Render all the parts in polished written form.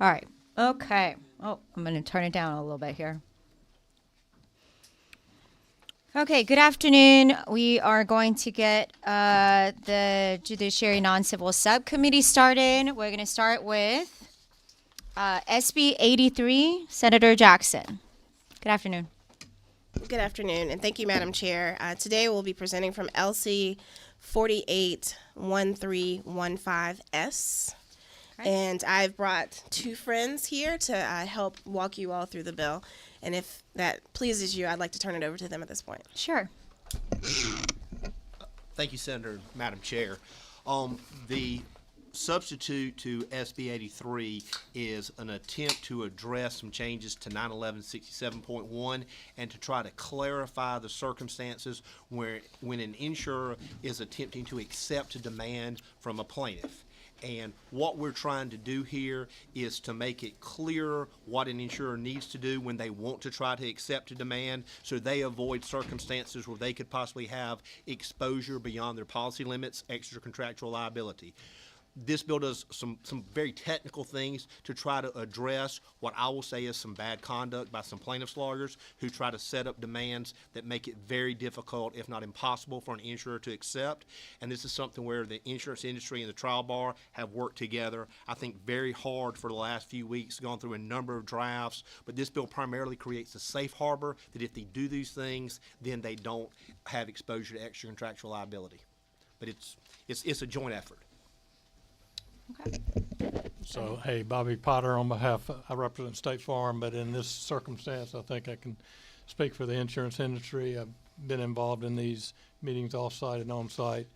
All right. Okay. Oh, I'm going to turn it down a little bit here. Okay, good afternoon. We are going to get the Judiciary Non-Civil Subcommittee started. We're going to start with SB 83, Senator Jackson. Good afternoon. Good afternoon, and thank you, Madam Chair. Today we'll be presenting from LC 481315S. Okay. And I've brought two friends here to help walk you all through the bill. And if that pleases you, I'd like to turn it over to them at this point. Sure. Thank you, Senator, Madam Chair. The substitute to SB 83 is an attempt to address some changes to 911-67.1 and to try to clarify the circumstances where when an insurer is attempting to accept a demand from a plaintiff. And what we're trying to do here is to make it clearer what an insurer needs to do when they want to try to accept a demand, so they avoid circumstances where they could possibly have exposure beyond their policy limits, extra contractual liability. This bill does some very technical things to try to address what I will say is some bad conduct by some plaintiffs' lawyers who try to set up demands that make it very difficult, if not impossible, for an insurer to accept. And this is something where the insurance industry and the trial bar have worked together, I think, very hard for the last few weeks, gone through a number of drafts. But this bill primarily creates a safe harbor that if they do these things, then they don't have exposure to extra contractual liability. But it's a joint effort. Okay. So, hey, Bobby Potter on behalf, I represent State Farm, but in this circumstance, I think I can speak for the insurance industry. I've been involved in these meetings off-site and on-site,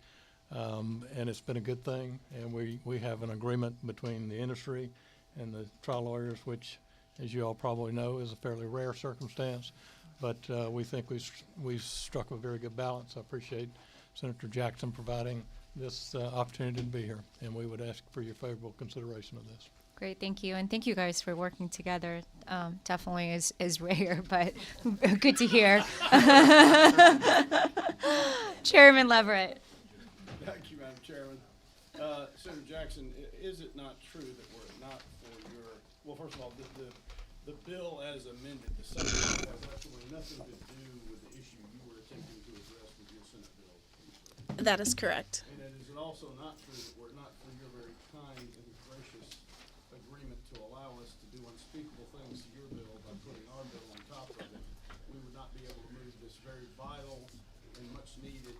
and it's been a good thing. And we have an agreement between the industry and the trial lawyers, which, as you all probably know, is a fairly rare circumstance. But we think we've struck a very good balance. I appreciate Senator Jackson providing this opportunity to be here, and we would ask for your favorable consideration of this. Great, thank you. And thank you guys for working together. Definitely is rare, but good to hear. Chairman Leverett. Thank you, Madam Chairman. Senator Jackson, is it not true that were it not for your, well, first of all, the bill as amended, the subject has absolutely nothing to do with the issue you were attempting to address with your Senate bill? That is correct. And is it also not true that were it not for your very kind and gracious agreement to allow us to do unspeakable things to your bill by putting our bill on top of it, we would not be able to move this very vital and much needed,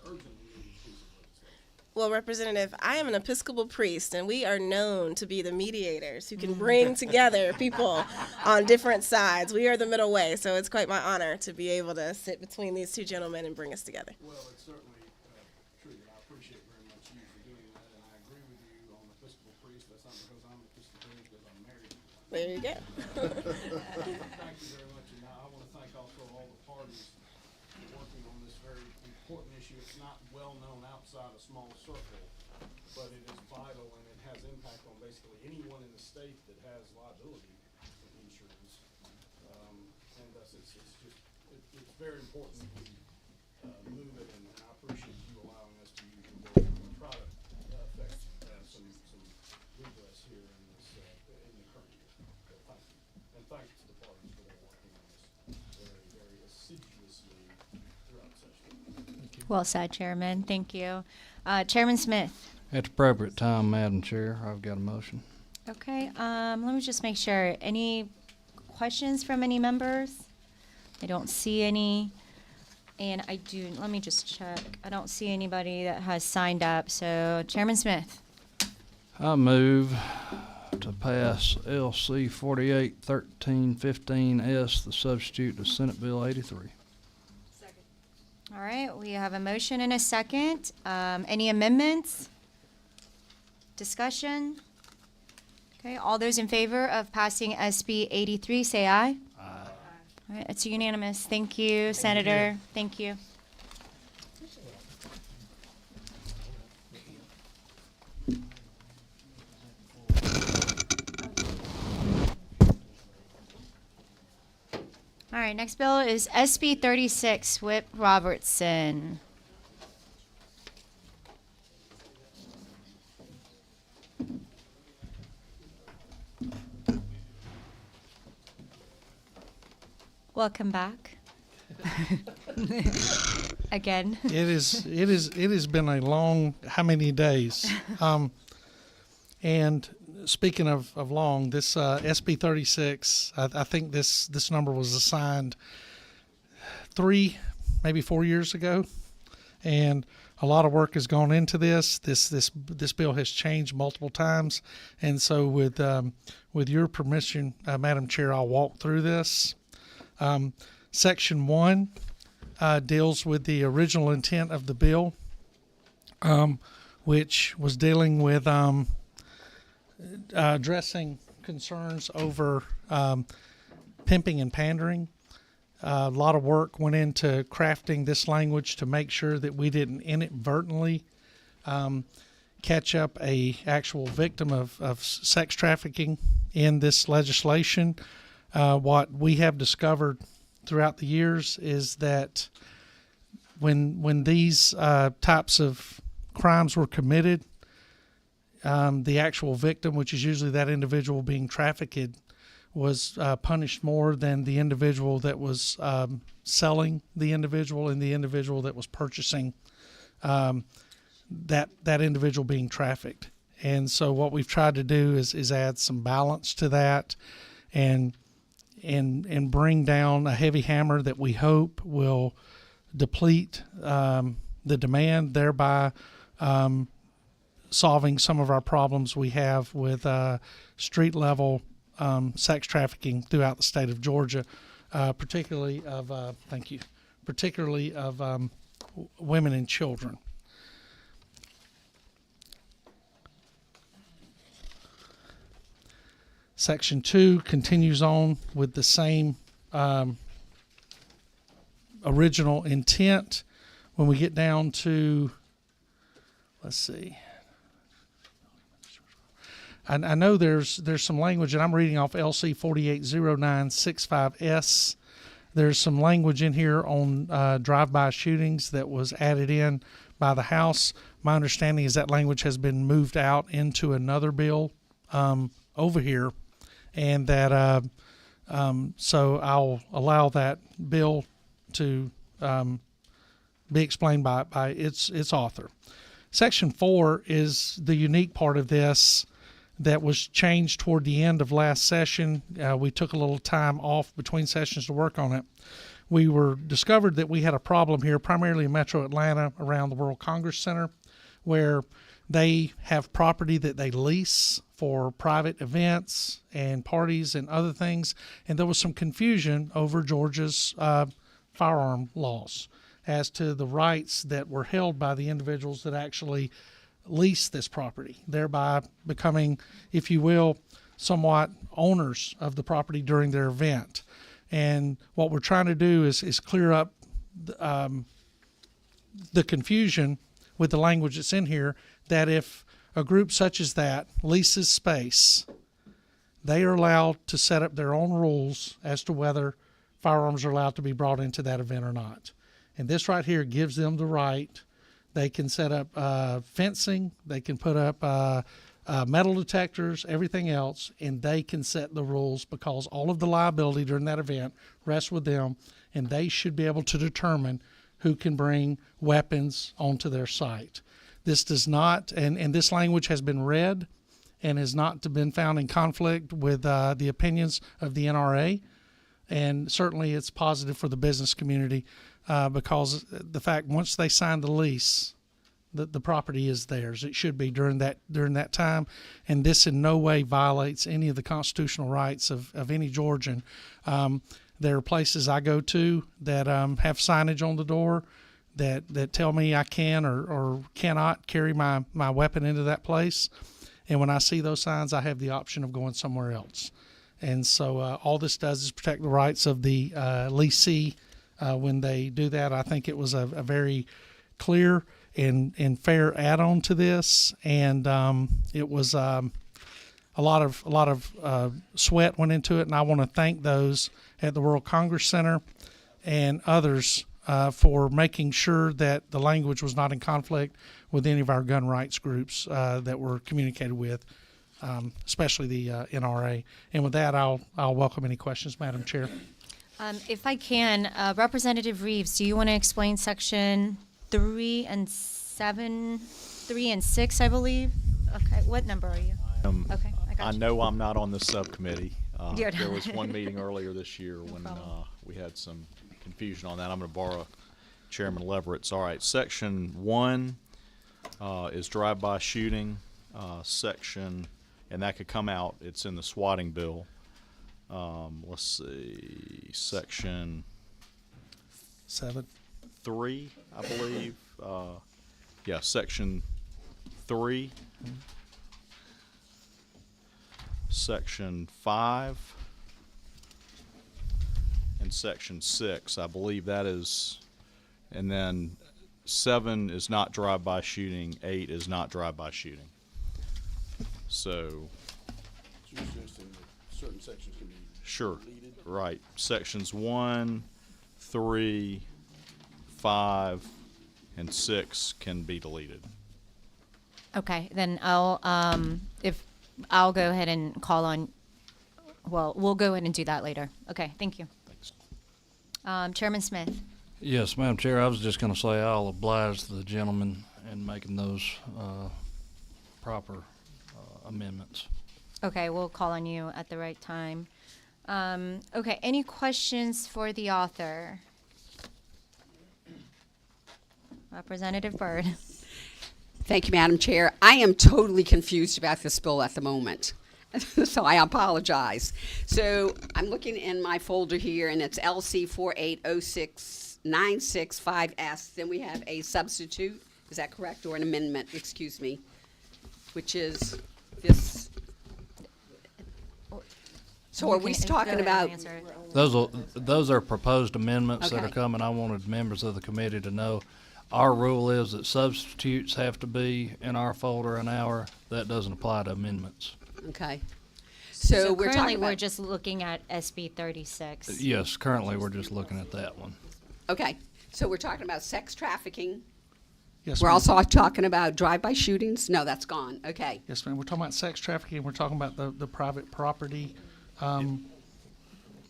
urgently needed piece of legislation? Well, Representative, I am an Episcopal priest, and we are known to be the mediators who can bring together people on different sides. We are the middle way, so it's quite my honor to be able to sit between these two gentlemen and bring us together. Well, it's certainly true. I appreciate very much you for doing that, and I agree with you on the Episcopal priest. That's not because I'm Episcopal, because I'm married. There you go. Thank you very much, and I want to thank also all the parties working on this very important issue. It's not well known outside a small circle, but it is vital, and it has impact on basically anyone in the state that has liability insurance. And thus, it's very important that we move it, and I appreciate you allowing us to use your bill to try to affect some regress here in this in the current year. So thank you, and thanks to the parties for their working on this very, very assiduously throughout session. Well said, Chairman. Thank you. Chairman Smith. At the appropriate time, Madam Chair, I've got a motion. Okay, let me just make sure. Any questions from any members? I don't see any. And let me just check. I don't see anybody that has signed up. So, Chairman Smith. I move to pass LC 481315S, the substitute to Senate Bill 83. All right, we have a motion and a second. Any amendments? Discussion? Okay, all those in favor of passing SB 83, say aye. Aye. All right, it's unanimous. Thank you, Senator. Thank you. All right, next bill is SB 36, Whip Robertson. Welcome back. Again. It has been a long, how many days? And speaking of long, this SB 36, I think this number was assigned 3, maybe 4 years ago, and a lot of work has gone into this. This bill has changed multiple times, and so with your permission, Madam Chair, I'll walk through this. Section 1 deals with the original intent of the bill, which was dealing with addressing concerns over pimping and pandering. A lot of work went into crafting this language to make sure that we didn't inadvertently catch up a actual victim of sex trafficking in this legislation. What we have discovered throughout the years is that when these types of crimes were committed, the actual victim, which is usually that individual being trafficked, was punished more than the individual that was selling the individual and the individual that was purchasing that individual being trafficked. And so what we've tried to do is add some balance to that and bring down a heavy hammer that we hope will deplete the demand, thereby solving some of our problems we have with street level sex trafficking throughout the state of Georgia, particularly of women and children. Section 2 continues on with the same original intent. When we get down to, let's see, I know there's some language, and I'm reading off LC 480965S. There's some language in here on drive-by shootings that was added in by the House. My understanding is that language has been moved out into another bill over here, and that so I'll allow that bill to be explained by its author. Section 4 is the unique part of this that was changed toward the end of last session. We took a little time off between sessions to work on it. We discovered that we had a problem here, primarily in Metro Atlanta, around the World Congress Center, where they have property that they lease for private events and parties and other things, and there was some confusion over Georgia's firearm laws as to the rights that were held by the individuals that actually lease this property, thereby becoming, if you will, somewhat owners of the property during their event. And what we're trying to do is clear up the confusion with the language that's in here, that if a group such as that leases space, they are allowed to set up their own rules as to whether firearms are allowed to be brought into that event or not. And this right here gives them the right. They can set up fencing, they can put up metal detectors, everything else, and they can set the rules, because all of the liability during that event rests with them, and they should be able to determine who can bring weapons onto their site. This does not, and this language has been read and has not been found in conflict with the opinions of the NRA, and certainly it's positive for the business community. Because the fact, once they sign the lease, the property is theirs. It should be during that time, and this in no way violates any of the constitutional rights of any Georgian. There are places I go to that have signage on the door that tell me I can or cannot carry my weapon into that place, and when I see those signs, I have the option of going somewhere else. And so all this does is protect the rights of the leasee. When they do that, I think it was a very clear and fair add-on to this, and it was a lot of sweat went into it, and I want to thank those at the World Congress Center and others for making sure that the language was not in conflict with any of our gun rights groups that were communicated with, especially the NRA. And with that, I'll welcome any questions, Madam Chair. If I can, Representative Reeves, do you want to explain section 3 and 7, 3 and 6, I believe? Okay, what number are you? Okay, I I got you. know I'm not on the subcommittee. You're There not. was one meeting earlier this year when problem. we had some confusion on that. I'm going to borrow Chairman Leverett's. All right, section 1 is drive-by shooting. And that could come out. It's in the swatting bill. Let's see, section 7. 3, I believe. Yeah, section 3. Section 5 and section 6, I believe that is, and then 7 is not drive-by shooting, 8 is not drive-by shooting. So, You're suggesting that certain sections can be sure, deleted? right. Sections 1, 3, 5, and 6 can be deleted. Okay, then I'll go ahead and call on, well, we'll go ahead and do that later. Okay, thank you. Thanks. Chairman Smith. Yes, Madam Chair, I was just gonna say I'll oblige the gentleman in making those, proper, amendments. Okay, we'll call on you at the right time. Okay, any questions for the author? Representative Byrd. Thank you, Madam Chair. I am totally confused about this bill at the moment, so I apologize. So I'm looking in my folder here, and it's LC 4806965S. Then we have a substitute, is that correct, or an amendment, excuse me, which is this. So are we talking about, Those are proposed amendments that are Okay. coming. I wanted members of the committee to know, our rule is that substitutes have to be in our folder an hour. That doesn't apply to amendments. okay. So we're currently, talking we're about, just looking at SB 36. Yes, currently, we're just looking at that one. okay, so we're talking about sex trafficking. Yes, We're ma'am. also talking about drive-by shootings? No, that's gone, okay. Yes, ma'am. We're talking about sex trafficking. We're talking about the private property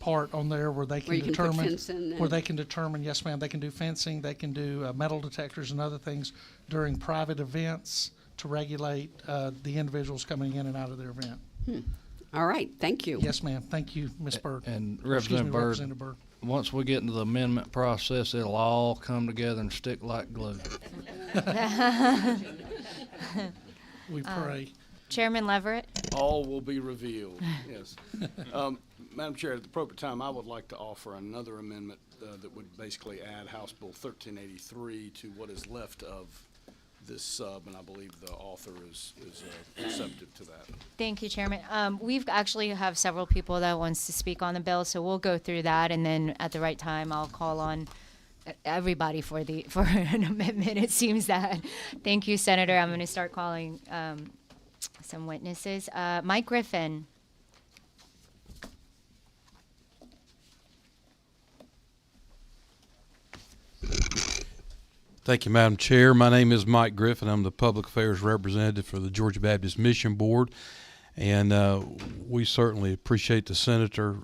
part on there where they can Where you can put determine. fencing Where and- they can determine, yes, ma'am, they can do fencing, they can do metal detectors and other things during private events to regulate the individuals coming in and out of their event. All right, thank you. Yes, ma'am. Thank you, Ms. Byrd. And Excuse me, Representative Byrd, Representative Byrd. once we get into the amendment process, it'll all come together and stick like glue. We pray. Chairman Leverett. All will be revealed, yes. Madam Chair, at the appropriate time, I would like to offer another amendment that would basically add House Bill 1383 to what is left of this sub, and I believe the author is receptive to that. Thank you, Chairman. We've actually have several people that wants to speak on the bill, so we'll go through that, and then at the right time, I'll call on everybody for an amendment. It seems that. Thank you, Senator. I'm going to start calling some witnesses. Mike Griffin. Thank you, Madam Chair. My name is Mike Griffin. I'm the Public Affairs Representative for the Georgia Baptist Mission Board, and we certainly appreciate the Senator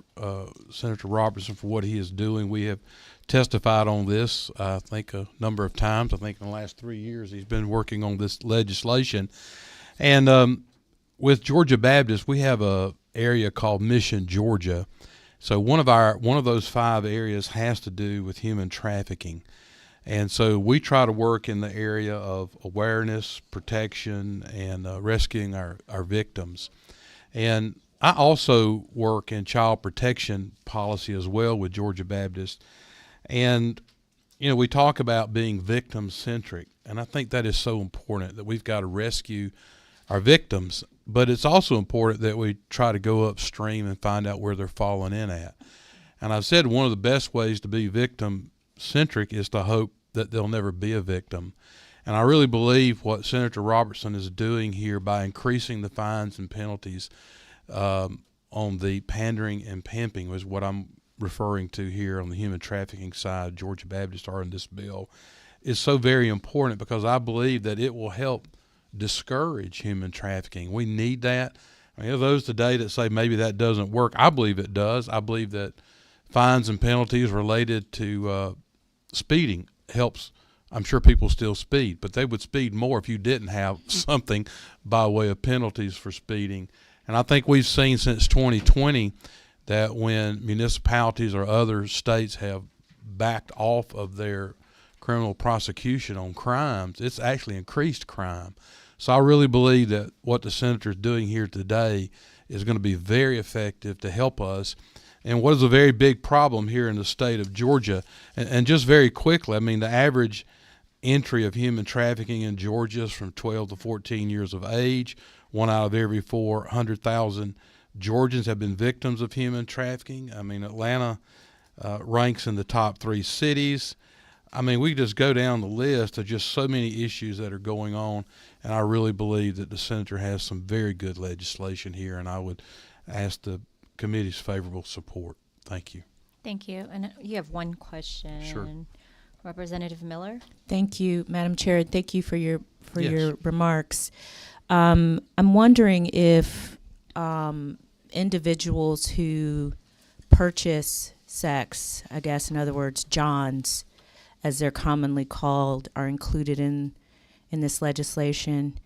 Robertson for what he is doing. We have testified on this, I think, a number of times. I think in the last 3 years he's been working on this legislation. And with Georgia Baptist, we have a area called Mission, Georgia. So one of those 5 areas has to do with human trafficking. And so we try to work in the area of awareness, protection, and rescuing our victims. And I also work in child protection policy as well with Georgia Baptist. And, you know, we talk about being victim-centric, and I think that is so important, that we've got to rescue our victims. But it's also important that we try to go upstream and find out where they're falling in at. And I've said one of the best ways to be victim-centric is to hope that they'll never be a victim. And I really believe what Senator Robertson is doing here by increasing the fines and penalties on the pandering and pimping was what I'm referring to here on the human trafficking side. Georgia Baptist are in this bill is so very important, because I believe that it will help discourage human trafficking. We need that. I mean, there are those today that say maybe that doesn't work. I believe it does. I believe that fines and penalties related to speeding helps. I'm sure people still speed, but they would speed more if you didn't have something by way of penalties for speeding. And I think we've seen since 2020 that when municipalities or other states have backed off of their criminal prosecution on crimes, it's actually increased crime. So I really believe that what the senator is doing here today is going to be very effective to help us. And what is a very big problem here in the state of Georgia, and just very quickly, I mean, the average entry of human trafficking in Georgia is from 12 to 14 years of age. 1 out of every 400,000 Georgians have been victims of human trafficking. I mean, Atlanta ranks in the top 3 cities. I mean, we just go down the list of just so many issues that are going on, and I really believe that the senator has some very good legislation here, and I would ask the committee's favorable support. Thank you. Thank you. And you have one question. Sure. Representative Miller. Thank you, Madam Chair. Thank you for your Yes. remarks. I'm wondering if individuals who purchase sex, I guess in other words, Johns, as they're commonly called, are included in this legislation,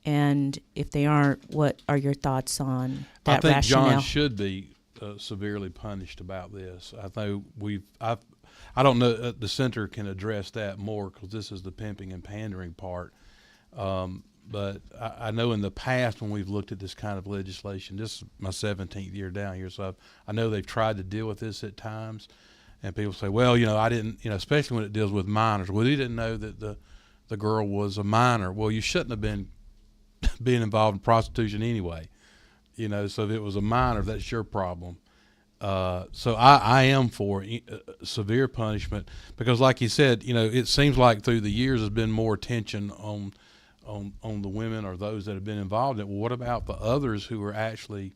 and if they aren't, what are your thoughts on that I think rationale? John should be severely punished about this. I think I don't know, the center can address that more because this is the pimping and pandering part. But I know in the past when we've looked at this kind of legislation, this is my 17th year down here, so I know they've tried to deal with this at times. And people say, well, I didn't, especially when it deals with minors. Well, you didn't know that the girl was a minor. Well, you shouldn't have been being involved in prostitution anyway. So if it was a minor, that's your problem. So I am for severe punishment because, like you said, it seems like through the years there's been more attention on the women or those that have been involved in it. Well, what about the others who are actually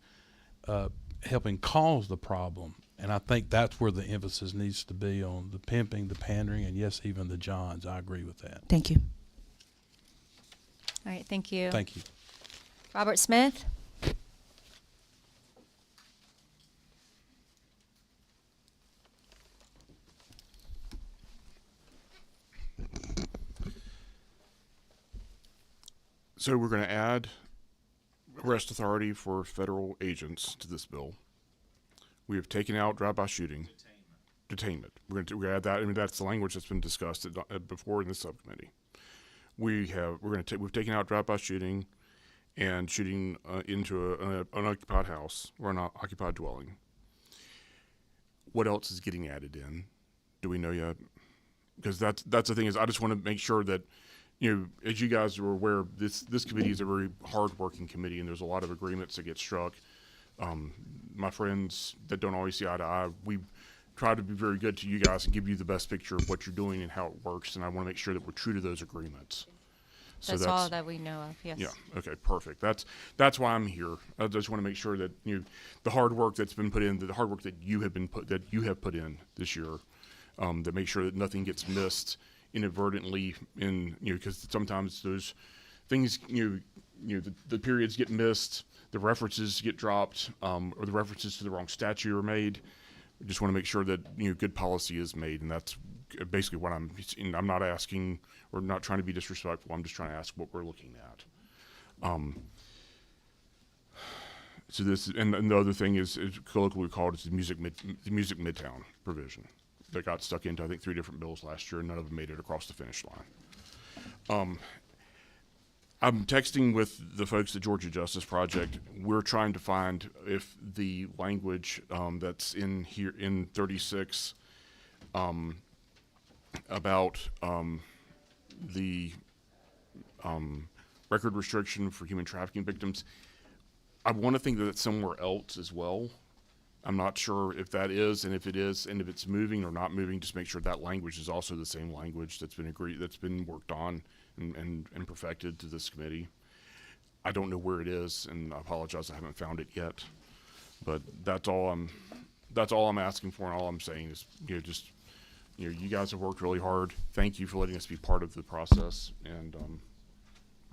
helping cause the problem? And I think that's where the emphasis needs to be on the pimping, the pandering, and yes, even the Johns. I agree with that. Thank you. All right. Thank you. Thank you. Robert Smith. So we're going to add arrest authority for federal agents to this bill. We have taken out drive-by shooting. Detainment. We're going to add that. I mean, that's the language that's been discussed before in the subcommittee. We've taken out drive-by shooting and shooting into an unoccupied house or an occupied dwelling. What else is getting added in? Do we know yet? Because that's the thing is, I just want to make sure that, as you guys are aware, this committee is a very hard-working committee, and there's a lot of agreements that get struck. My friends that don't always see eye to eye, we try to be very good to you guys and give you the best picture of what you're doing and how it works, and I want to make sure that we're true to those agreements. That's all that we know of. Yes. Yeah. Okay. Perfect. That's why I'm here. I just want to make sure that the hard work that's been put in, the hard work that you have put in this year, to make sure that nothing gets missed inadvertently because sometimes those things the periods get missed, the references get dropped, or the references to the wrong statute are made. We just want to make sure that good policy is made, and that's basically what I'm not asking or not trying to be disrespectful. I'm just trying to ask what we're looking at. So this and the other thing is colloquially called the music midtown provision that got stuck into I think 3 different bills last year, and none of them made it across the finish line. I'm texting with the folks at Georgia Justice Project. We're trying to find if the language that's in here in 36 about the record restriction for human trafficking victims, I want to think that it's somewhere else as well. I'm not sure if that is, and if it is, and if it's moving or not moving, just make sure that language is also the same language that's been worked on and perfected to this committee. I don't know where it is, and I apologize I haven't found it yet. But that's all I'm asking for, and all I'm saying is you guys have worked really hard. Thank you for letting us be part of the process, and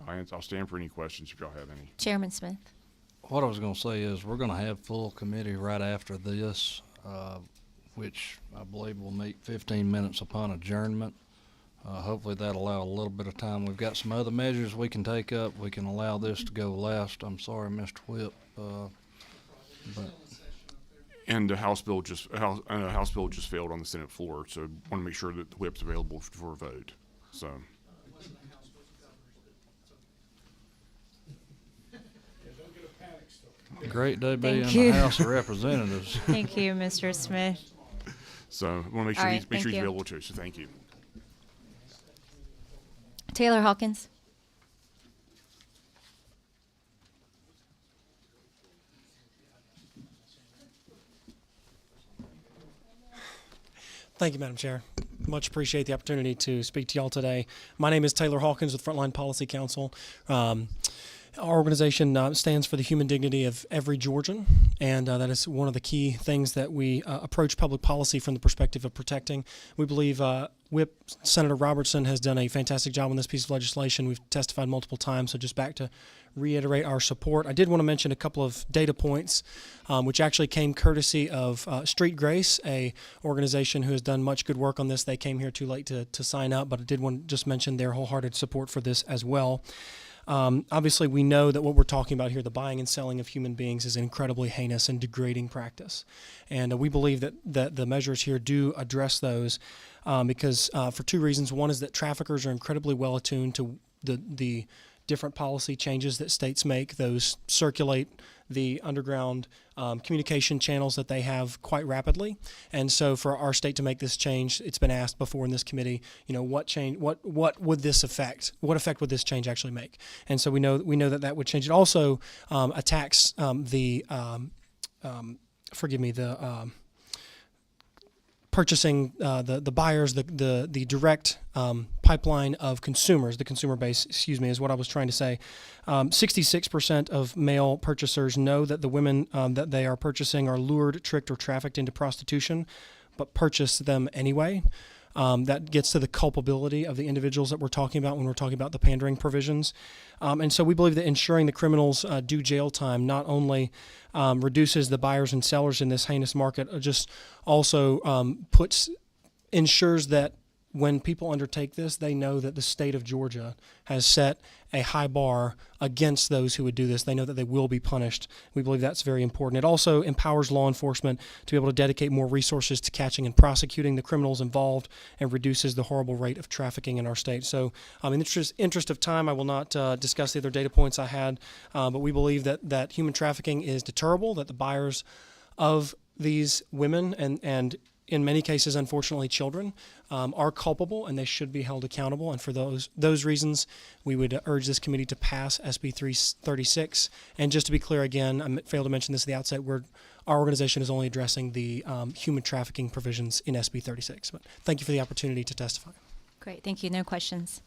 I'll stand for any questions if y'all have any. Chairman Smith. What I was going to say is we're going to have full committee right after this. which I believe will meet 15 minutes upon adjournment. Hopefully that'll allow a little bit of time. We've got some other measures we can take up. We can allow this to go last. I'm sorry, Mr. Whip, but And the House bill just failed on the Senate floor, so want to make sure that the whip's available for a vote. So. great day being Thank in you. the House of Representatives. Thank you, Mr. Smith. So I want to make sure All right, he's thank you. available too. So thank you. Taylor Hawkins. Thank you, Madam Chair. Much appreciate the opportunity to speak to y'all today. My name is Taylor Hawkins with Frontline Policy Council. Our organization stands for the human dignity of every Georgian, and that is one of the key things that we approach public policy from the perspective of protecting. We believe Whip Senator Robertson has done a fantastic job on this piece of legislation. We've testified multiple times, so just back to reiterate our support. I did want to mention a couple of data points, which actually came courtesy of Street Grace, a organization who has done much good work on this. They came here too late to sign up, but I did want to just mention their wholehearted support for this as well. Obviously, we know that what we're talking about here, the buying and selling of human beings, is an incredibly heinous and degrading practice. And we believe that the measures here do address those because for two reasons. One is that traffickers are incredibly well attuned to the different policy changes that states make. Those circulate the underground communication channels that they have quite rapidly. And so for our state to make this change, it's been asked before in this committee, what would this affect? What effect would this change actually make? And so we know that would change. It also attacks purchasing the buyers, the direct pipeline of consumers, the consumer base, is what I was trying to say. 66% of male purchasers know that the women that they are purchasing are lured, tricked, or trafficked into prostitution, but purchase them anyway. That gets to the culpability of the individuals that we're talking about when we're talking about the pandering provisions. And so we believe that ensuring the criminals do jail time not only reduces the buyers and sellers in this heinous market, just also ensures that when people undertake this, they know that the state of Georgia has set a high bar against those who would do this. They know that they will be punished. We believe that's very important. It also empowers law enforcement to be able to dedicate more resources to catching and prosecuting the criminals involved and reduces the horrible rate of trafficking in our state. So in the interest of time, I will not discuss the other data points I had, but we believe that human trafficking is deterrable, that the buyers of these women and in many cases, unfortunately, children are culpable and they should be held accountable. And for those reasons, we would urge this committee to pass SB 336. And just to be clear again, I failed to mention this at the outset, our organization is only addressing the human trafficking provisions in SB 36. But thank you for the opportunity to testify. Great, thank you. No questions.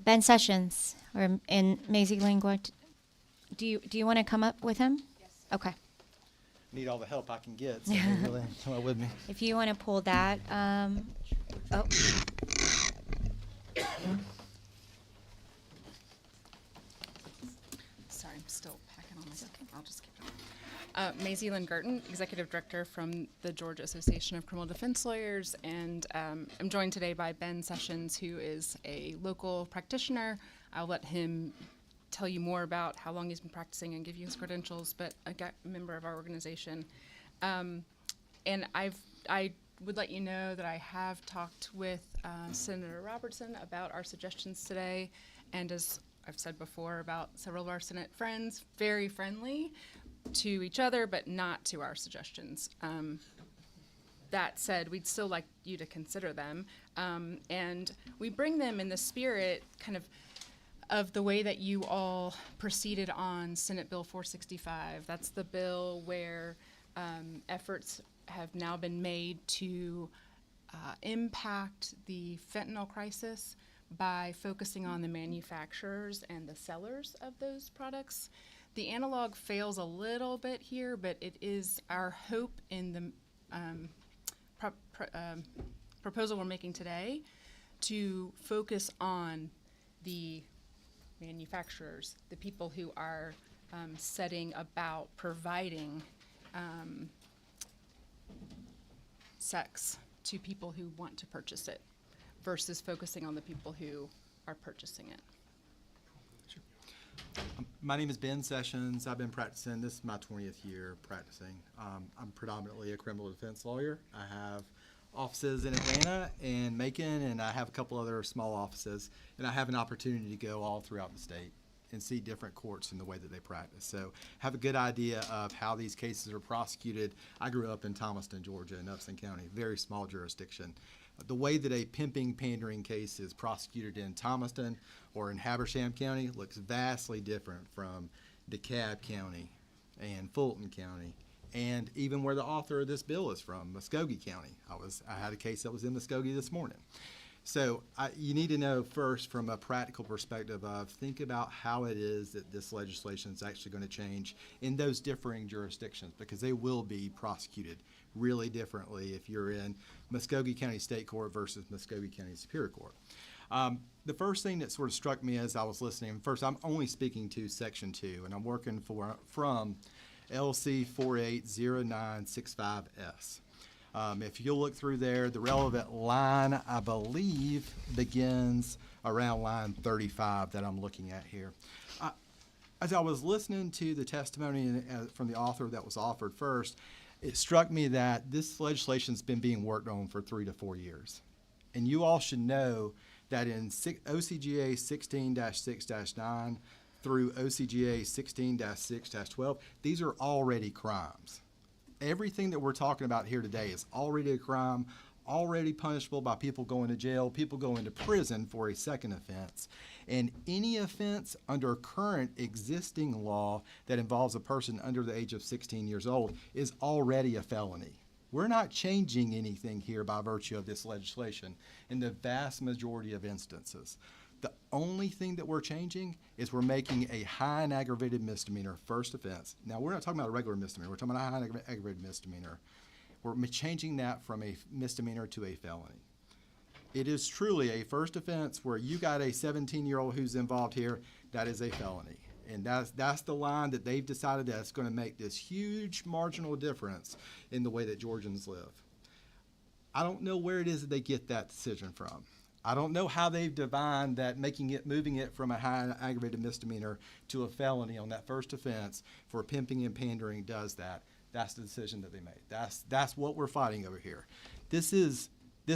Ben Sessions, or in Maisie language, do you want to come up with him? Yes. Okay. Need all the help I can get, so you're really come up with me. If you want to pull that, oh. Sorry, I'm still packing on my second. I'll just keep going. Maisie Lynn Gerton, Executive Director from the Georgia Association of Criminal Defense Lawyers, and I'm joined today by Ben Sessions, who is a local practitioner. I'll let him tell you more about how long he's been practicing and give you his credentials, but a member of our organization. And I would let you know that I have talked with Senator Robertson about our suggestions today, and as I've said before about several of our Senate friends, very friendly to each other, but not to our suggestions. That said, we'd still like you to consider them, and we bring them in the spirit of the way that you all proceeded on Senate Bill 465. That's the bill where efforts have now been made to impact the fentanyl crisis by focusing on the manufacturers and the sellers of those products. The analog fails a little bit here, but it is our hope in the proposal we're making today to focus on the manufacturers, the people who are setting about providing sex to people who want to purchase it versus focusing on the people who are purchasing it. My name is Ben Sessions. I've been practicing. This is my 20th year practicing. I'm predominantly a criminal defense lawyer. I have offices in Atlanta and Macon, and I have a couple other small offices. And I have an opportunity to go all throughout the state and see different courts in the way that they practice. So have a good idea of how these cases are prosecuted. I grew up in Thomaston, Georgia, in Upson County, very small jurisdiction. The way that a pimping, pandering case is prosecuted in Thomaston or in Habersham County looks vastly different from DeKalb County and Fulton County, and even where the author of this bill is from, Muskogee County. I had a case that was in Muskogee this morning. So you need to know first, from a practical perspective, of think about how it is that this legislation is actually going to change in those differing jurisdictions, because they will be prosecuted really differently if you're in Muskogee County State Court versus Muskogee County Superior Court. The first thing that sort of struck me as I was listening, first, I'm only speaking to Section 2, and I'm working from LC 480965S. If you'll look through there, the relevant line, I believe, begins around line 35 that I'm looking at here. As I was listening to the testimony from the author that was offered first, it struck me that this legislation's been being worked on for 3 to 4 years. And you all should know that in OCGA 16-6-9 through OCGA 16-6-12, these are already crimes. Everything that we're talking about here today is already a crime, already punishable by people going to jail, people going to prison for a second offense. And any offense under current existing law that involves a person under the age of 16 years old is already a felony. We're not changing anything here by virtue of this legislation in the vast majority of instances. The only thing that we're changing is we're making a high and aggravated misdemeanor first offense. Now, we're not talking about a regular misdemeanor. We're talking about a high and aggravated misdemeanor. We're changing that from a misdemeanor to a felony. It is truly a first offense where you got a 17-year-old who's involved here. That is a felony. And that's the line that they've decided that's going to make this huge marginal difference in the way that Georgians live. I don't know where it is that they get that decision from. I don't know how they've divined that moving it from a high aggravated misdemeanor to a felony on that first offense for pimping and pandering does that. That's the decision that they made. That's what we're fighting over here. This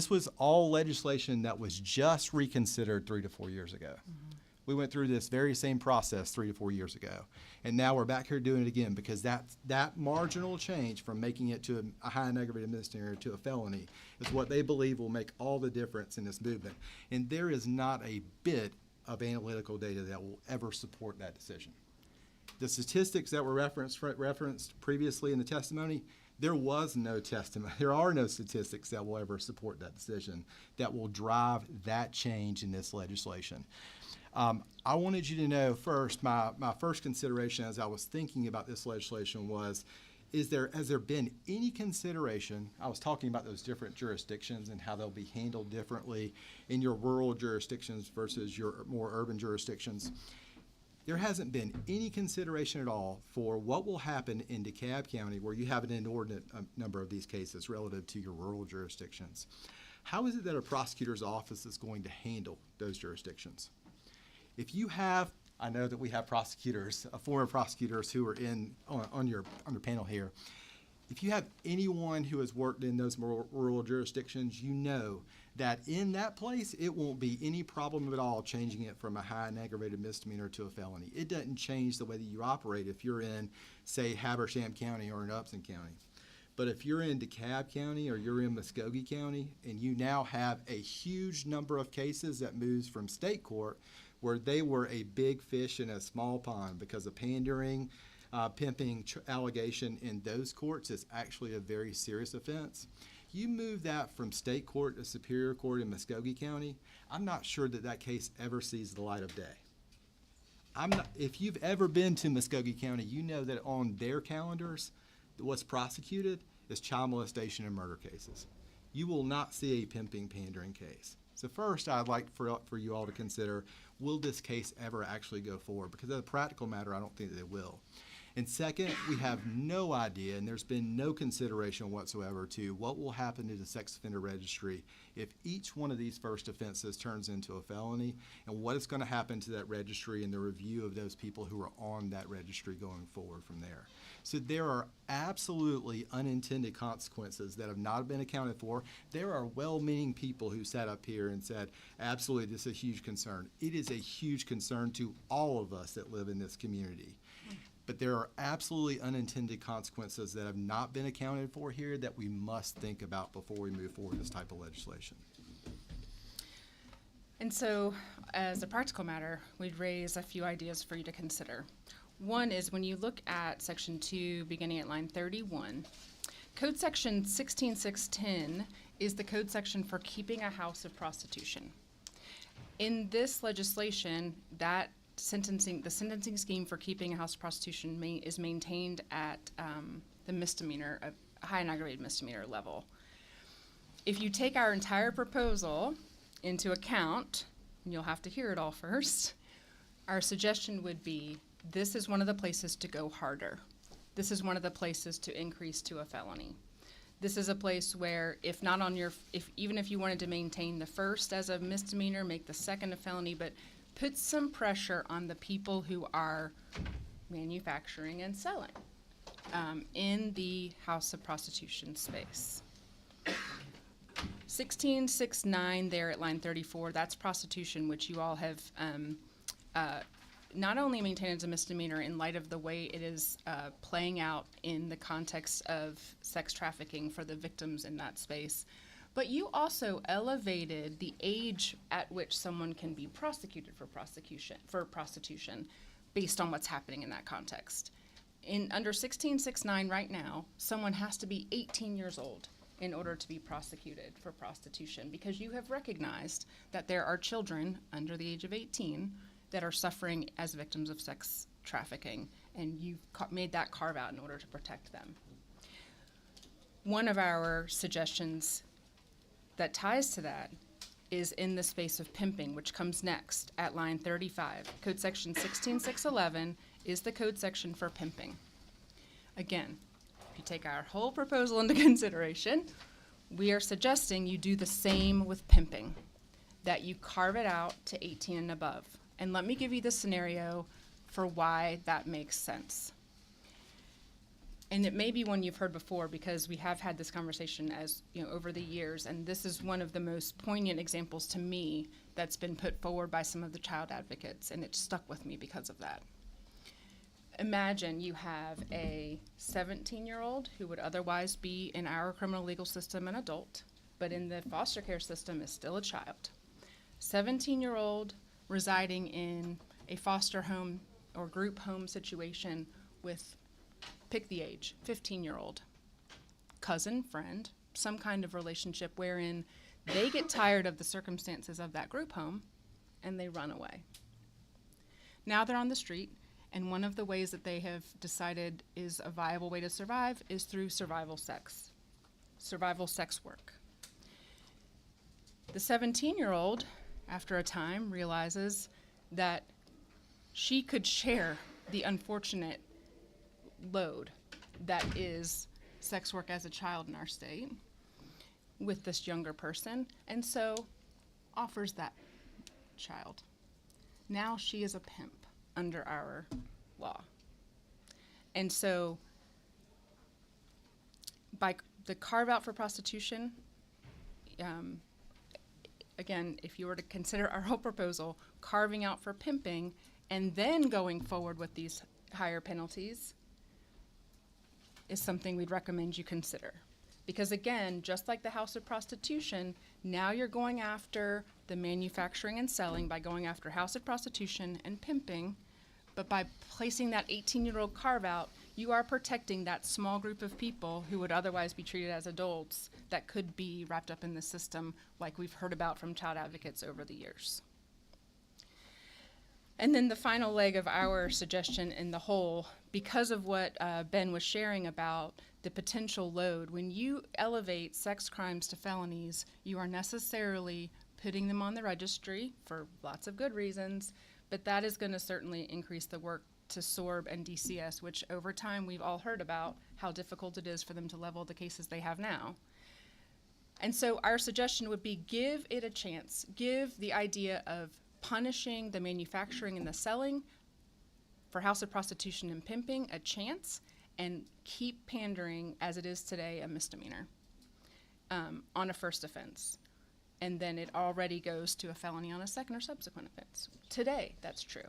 was all legislation that was just reconsidered 3 to 4 years ago. Mm-hmm. We went through this very same process 3 to 4 years ago. And now we're back here doing it again, because that marginal change from making it to a high and aggravated misdemeanor to a felony is what they believe will make all the difference in this movement. And there is not a bit of analytical data that will ever support that decision. The statistics that were referenced previously in the testimony, there was no testimony. There are no statistics that will ever support that decision that will drive that change in this legislation. I wanted you to know first, my first consideration as I was thinking about this legislation was, has there been any consideration, I was talking about those different jurisdictions and how they'll be handled differently in your rural jurisdictions versus your more urban jurisdictions. There hasn't been any consideration at all for what will happen in DeKalb County, where you have an inordinate number of these cases relative to your rural jurisdictions. How is it that a prosecutor's office is going to handle those jurisdictions? If you have, I know that we have prosecutors, former prosecutors who are on your panel here. If you have anyone who has worked in those rural jurisdictions, you know that in that place, it won't be any problem at all changing it from a high and aggravated misdemeanor to a felony. It doesn't change the way that you operate if you're in, say, Habersham County or in Upson County. But if you're in DeKalb County or you're in Muskogee County, and you now have a huge number of cases that moves from state court where they were a big fish in a small pond because of pandering, pimping allegation in those courts is actually a very serious offense. You move that from state court to superior court in Muskogee County, I'm not sure that that case ever sees the light of day. If you've ever been to Muskogee County, you know that on their calendars, what's prosecuted is child molestation and murder cases. You will not see a pimping, pandering case. So first, I'd like for you all to consider, will this case ever actually go forward? Because as a practical matter, I don't think that it will. And second, we have no idea, and there's been no consideration whatsoever to what will happen to the sex offender registry if each one of these first offenses turns into a felony, and what is going to happen to that registry and the review of those people who are on that registry going forward from there. So there are absolutely unintended consequences that have not been accounted for. There are well-meaning people who sat up here and said, absolutely, this is a huge concern. It is a huge concern to all of us that live in this community. But there are absolutely unintended consequences that have not been accounted for here that we must think about before we move forward with this type of legislation. And so, as a practical matter, we'd raise a few ideas for you to consider. One is when you look at Section 2, beginning at line 31, Code Section 16610 is the code section for keeping a house of prostitution. In this legislation, the sentencing scheme for keeping a house of prostitution is maintained at the misdemeanor, a high and aggravated misdemeanor level. If you take our entire proposal into account, and you'll have to hear it all first, our suggestion would be this is one of the places to go harder. This is one of the places to increase to a felony. This is a place where even if you wanted to maintain the first as a misdemeanor, make the second a felony, but put some pressure on the people who are manufacturing and selling in the house of prostitution space. 1669 there at line 34, that's prostitution, which you all have not only maintained as a misdemeanor in light of the way it is playing out in the context of sex trafficking for the victims in that space, but you also elevated the age at which someone can be prosecuted for prostitution based on what's happening in that context. Under 1669 right now, someone has to be 18 years old in order to be prosecuted for prostitution, because you have recognized that there are children under the age of 18 that are suffering as victims of sex trafficking, and you've made that carve out in order to protect them. One of our suggestions that ties to that is in the space of pimping, which comes next at line 35. Code section 16611 is the code section for pimping. Again, if you take our whole proposal into consideration, we are suggesting you do the same with pimping, that you carve it out to 18 and above. And let me give you the scenario for why that makes sense. And it may be one you've heard before, because we have had this conversation over the years, and this is one of the most poignant examples to me that's been put forward by some of the child advocates, and it stuck with me because of that. Imagine you have a 17-year-old who would otherwise be in our criminal legal system an adult, but in the foster care system is still a child. 17-year-old residing in a foster home or group home situation with, pick the age, 15-year-old, cousin, friend, some kind of relationship wherein they get tired of the circumstances of that group home and they run away. Now they're on the street, and one of the ways that they have decided is a viable way to survive is through survival sex work. The 17-year-old, after a time, realizes that she could share the unfortunate load that is sex work as a child in our state with this younger person, and so offers that child. Now she is a pimp under our law. And so by the carve out for prostitution, again, if you were to consider our whole proposal, carving out for pimping and then going forward with these higher penalties is something we'd recommend you consider. Because again, just like the house of prostitution, now you're going after the manufacturing and selling by going after house of prostitution and pimping, but by placing that 18-year-old carve-out, you are protecting that small group of people who would otherwise be treated as adults that could be wrapped up in the system, like we've heard about from child advocates over the years. And then the final leg of our suggestion in the whole, because of what Ben was sharing about the potential load, when you elevate sex crimes to felonies, you are necessarily putting them on the registry for lots of good reasons, but that is going to certainly increase the work to SORB and DCS, which over time we've all heard about how difficult it is for them to level the cases they have now. And so our suggestion would be give it a chance. Give the idea of punishing the manufacturing and the selling for house of prostitution and pimping a chance, and keep pandering as it is today a misdemeanor on a first offense. And then it already goes to a felony on a second or subsequent offense. Today, that's true.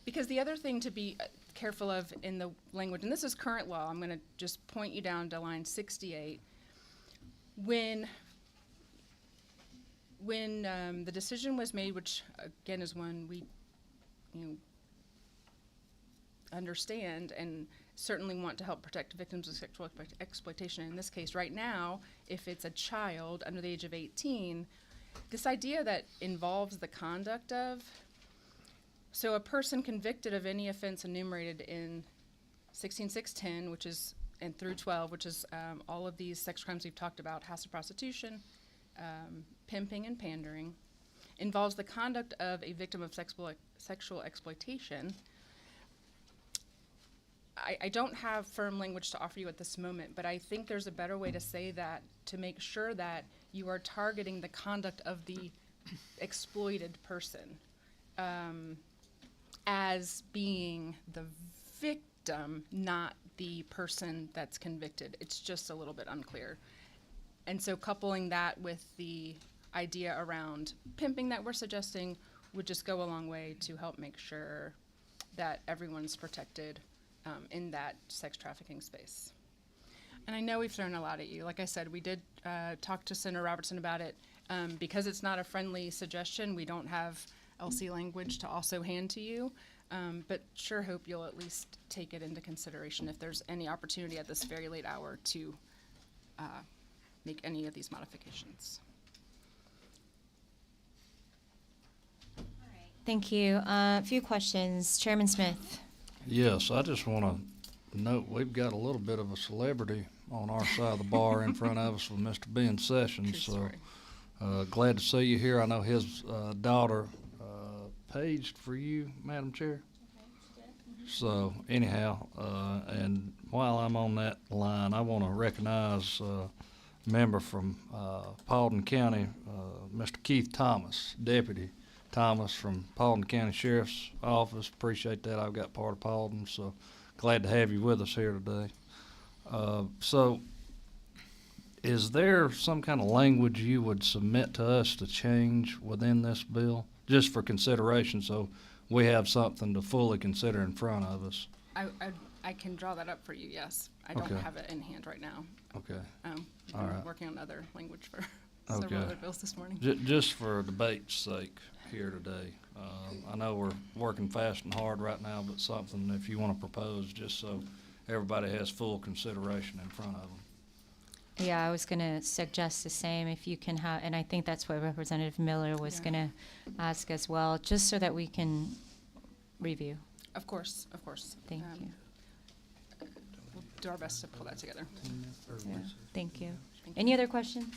Because the other thing to be careful of in the language, and this is current law, I'm going to just point you down to line 68. When the decision was made, which again is one we understand and certainly want to help protect victims of sexual exploitation. In this case, right now, if it's a child under the age of 18, this idea that involves the conduct of, so a person convicted of any offense enumerated in 16.610, which is, and through 12, which is all of these sex crimes we've talked about, house of prostitution, pimping and pandering, involves the conduct of a victim of sexual exploitation. I don't have firm language to offer you at this moment, but I think there's a better way to say that, to make sure that you are targeting the conduct of the exploited person as being the victim, not the person that's convicted. It's just a little bit unclear. And so coupling that with the idea around pimping that we're suggesting would just go a long way to help make sure that everyone's protected in that sex trafficking space. And I know we've thrown a lot at you. Like I said, we did talk to Senator Robertson about it. Because it's not a friendly suggestion, we don't have LC language to also hand to you. But sure hope you'll at least take it into consideration if there's any opportunity at this very late hour to make any of these modifications. Thank you. A few questions. Chairman Smith. Yes, I just want to note we've got a little bit of a celebrity on our side of the bar in front of us with Mr. Ben Sessions. So glad to see you here. I know his daughter paged for you, Madam Chair. So anyhow, and while I'm on that line, I want to recognize a member from Paulding County, Mr. Keith Thomas, Deputy Thomas from Paulding County Sheriff's Office. Appreciate that. I've got part of Paulding, so glad to have you with us here today. So is there some kind of language you would submit to us to change within this bill, just for consideration, so we have something to fully consider in front of us? I can draw that up for you, yes. I don't Okay. have it in hand right now. Okay. I'm All right. working on other language for Okay. several other bills this morning. Just for debate's sake here today. I know we're working fast and hard right now, but something if you want to propose, just so everybody has full consideration in front of them. Yeah, I was going to suggest the same if you can have, and I think that's what Representative Miller was going to ask as well, just so that we can review. Of course, of course. Thank you. We'll do our best to pull that together. Yeah, thank you. Any other questions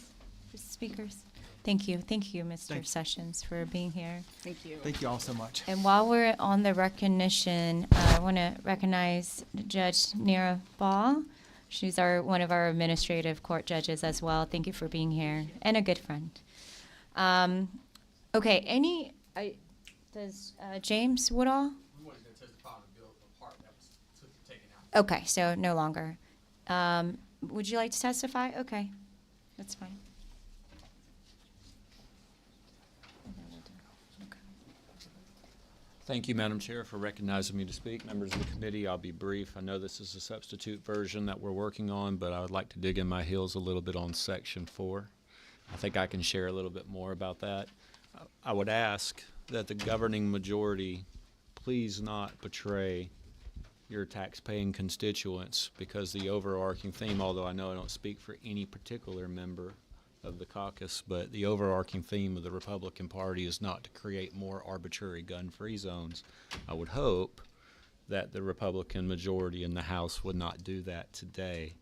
for speakers? Thank you. Thank you, Mr. Sessions, for being here. Thank you. Thank you all so much. And while we're on the recognition, I want to recognize Judge Nira Ball. She's one of our administrative court judges as well. Thank you for being here, and a good friend. Okay, does James Woodall? Okay, so no longer. Would you like to testify? Okay, that's fine. Thank you, Madam Chair, for recognizing me to speak. Members of the committee, I'll be brief. I know this is a substitute version that we're working on, but I would like to dig in my heels a little bit on Section 4. I think I can share a little bit more about that. I would ask that the governing majority please not betray your tax-paying constituents, because the overarching theme, although I know I don't speak for any particular member of the caucus, but the overarching theme of the Republican Party is not to create more arbitrary gun-free zones. I would hope that the Republican majority in the House would not do that today.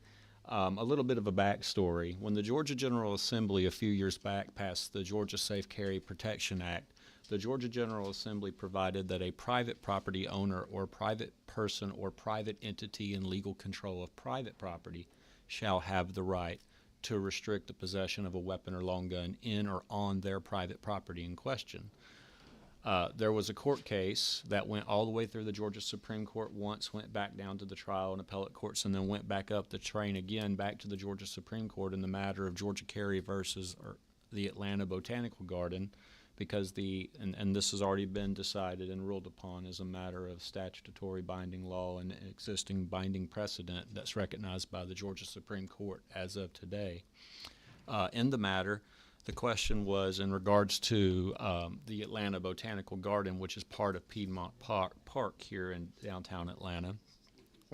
A little bit of a backstory. When the Georgia General Assembly a few years back passed the Georgia Safe Carry Protection Act, The Georgia General Assembly provided that a private property owner or private person or private entity in legal control of private property shall have the right to restrict the possession of a weapon or long gun in or on their private property in question. There was a court case that went all the way through the Georgia Supreme Court once, went back down to the trial and appellate courts, and then went back up the train again back to the Georgia Supreme Court in the matter of Georgia Carry versus the Atlanta Botanical Garden, because and this has already been decided and ruled upon as a matter of statutory binding law and existing binding precedent that's recognized by the Georgia Supreme Court as of today. In the matter, the question was in regards to the Atlanta Botanical Garden, which is part of Piedmont Park here in downtown Atlanta,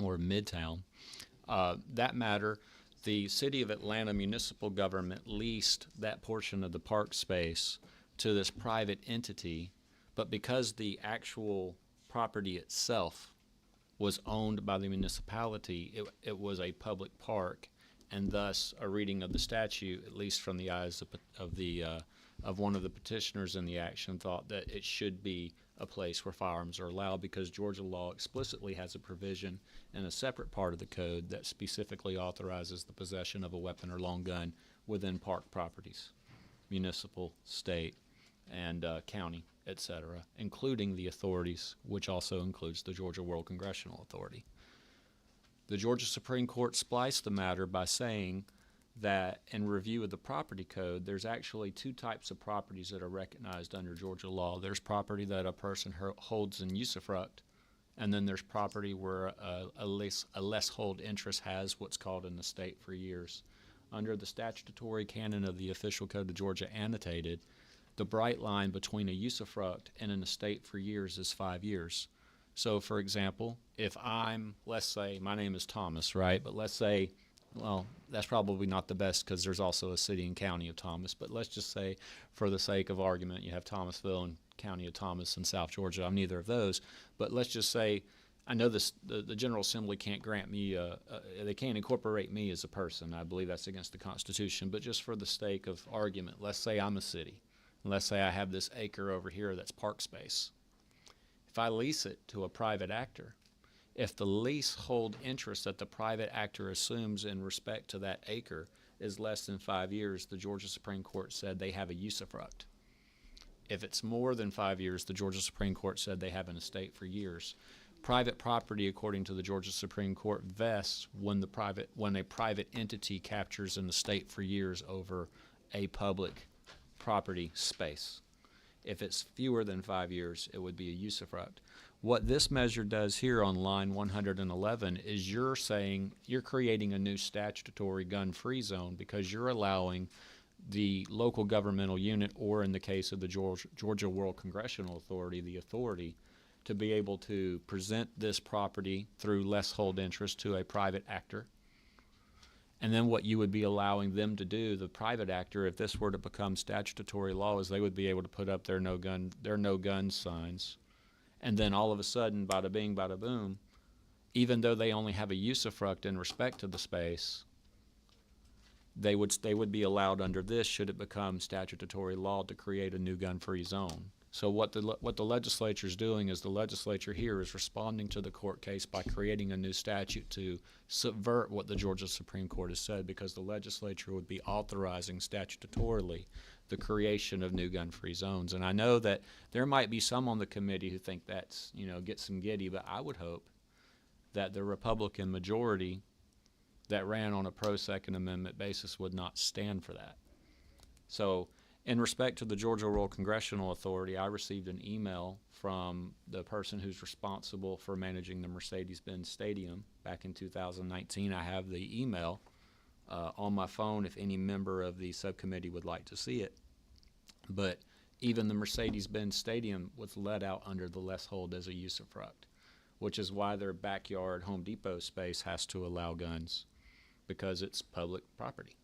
or Midtown. That matter, the City of Atlanta municipal government leased that portion of the park space to this private entity, but because the actual property itself was owned by the municipality, it was a public park, and thus a reading of the statute, at least from the eyes of one of the petitioners in the action, thought that it should be a place where firearms are allowed, because Georgia law explicitly has a provision in a separate part of the code that specifically authorizes the possession of a weapon or long gun within park properties, municipal, state, and county, etc., including the authorities, which also includes the Georgia World Congressional Authority. The Georgia Supreme Court spliced the matter by saying that in review of the property code, there's actually two types of properties that are recognized under Georgia law. There's property that a person holds in usufruct, and then there's property where a less hold interest has what's called an estate for years. Under the statutory canon of the Official Code of Georgia annotated, the bright line between a usufruct and an estate for years is 5 years. So, for example, if let's say, my name is Thomas, right? But let's say, well, that's probably not the best because there's also a city and county of Thomas. But let's just say, for the sake of argument, you have Thomasville and County of Thomas in South Georgia. I'm neither of those. But let's just say, I know the General Assembly can't grant me, they can't incorporate me as a person. I believe that's against the Constitution. But just for the sake of argument, let's say I'm a city. Let's say I have this acre over here that's park space. If I lease it to a private actor, if the leasehold interest that the private actor assumes in respect to that acre is less than 5 years, the Georgia Supreme Court said they have a usufruct. If it's more than 5 years, the Georgia Supreme Court said they have an estate for years. Private property, according to the Georgia Supreme Court, vests when a private entity captures an estate for years over a public property space. If it's fewer than 5 years, it would be a usufruct. What this measure does here on line 111 is you're saying you're creating a new statutory gun-free zone because you're allowing the local governmental unit, or in the case of the Georgia World Congressional Authority, the authority, to be able to present this property through less hold interest to a private actor. And then what you would be allowing them to do, the private actor, if this were to become statutory law, is they would be able to put up their no gun signs. And then all of a sudden, bada bing, bada boom, even though they only have a usufruct in respect to the space, they would be allowed under this, should it become statutory law, to create a new gun-free zone. So what the legislature is doing is the legislature here is responding to the court case by creating a new statute to subvert what the Georgia Supreme Court has said, because the legislature would be authorizing statutorily the creation of new gun-free zones. And I know that there might be some on the committee who think that's, gets them giddy, but I would hope that the Republican majority that ran on a pro-Second Amendment basis would not stand for that. So, in respect to the Georgia World Congressional Authority, I received an email from the person who's responsible for managing the Mercedes-Benz Stadium back in 2019. I have the email on my phone if any member of the subcommittee would like to see it. But even the Mercedes-Benz Stadium was let out under the less hold as a usufruct, which is why their backyard Home Depot space has to allow guns, because it's public property.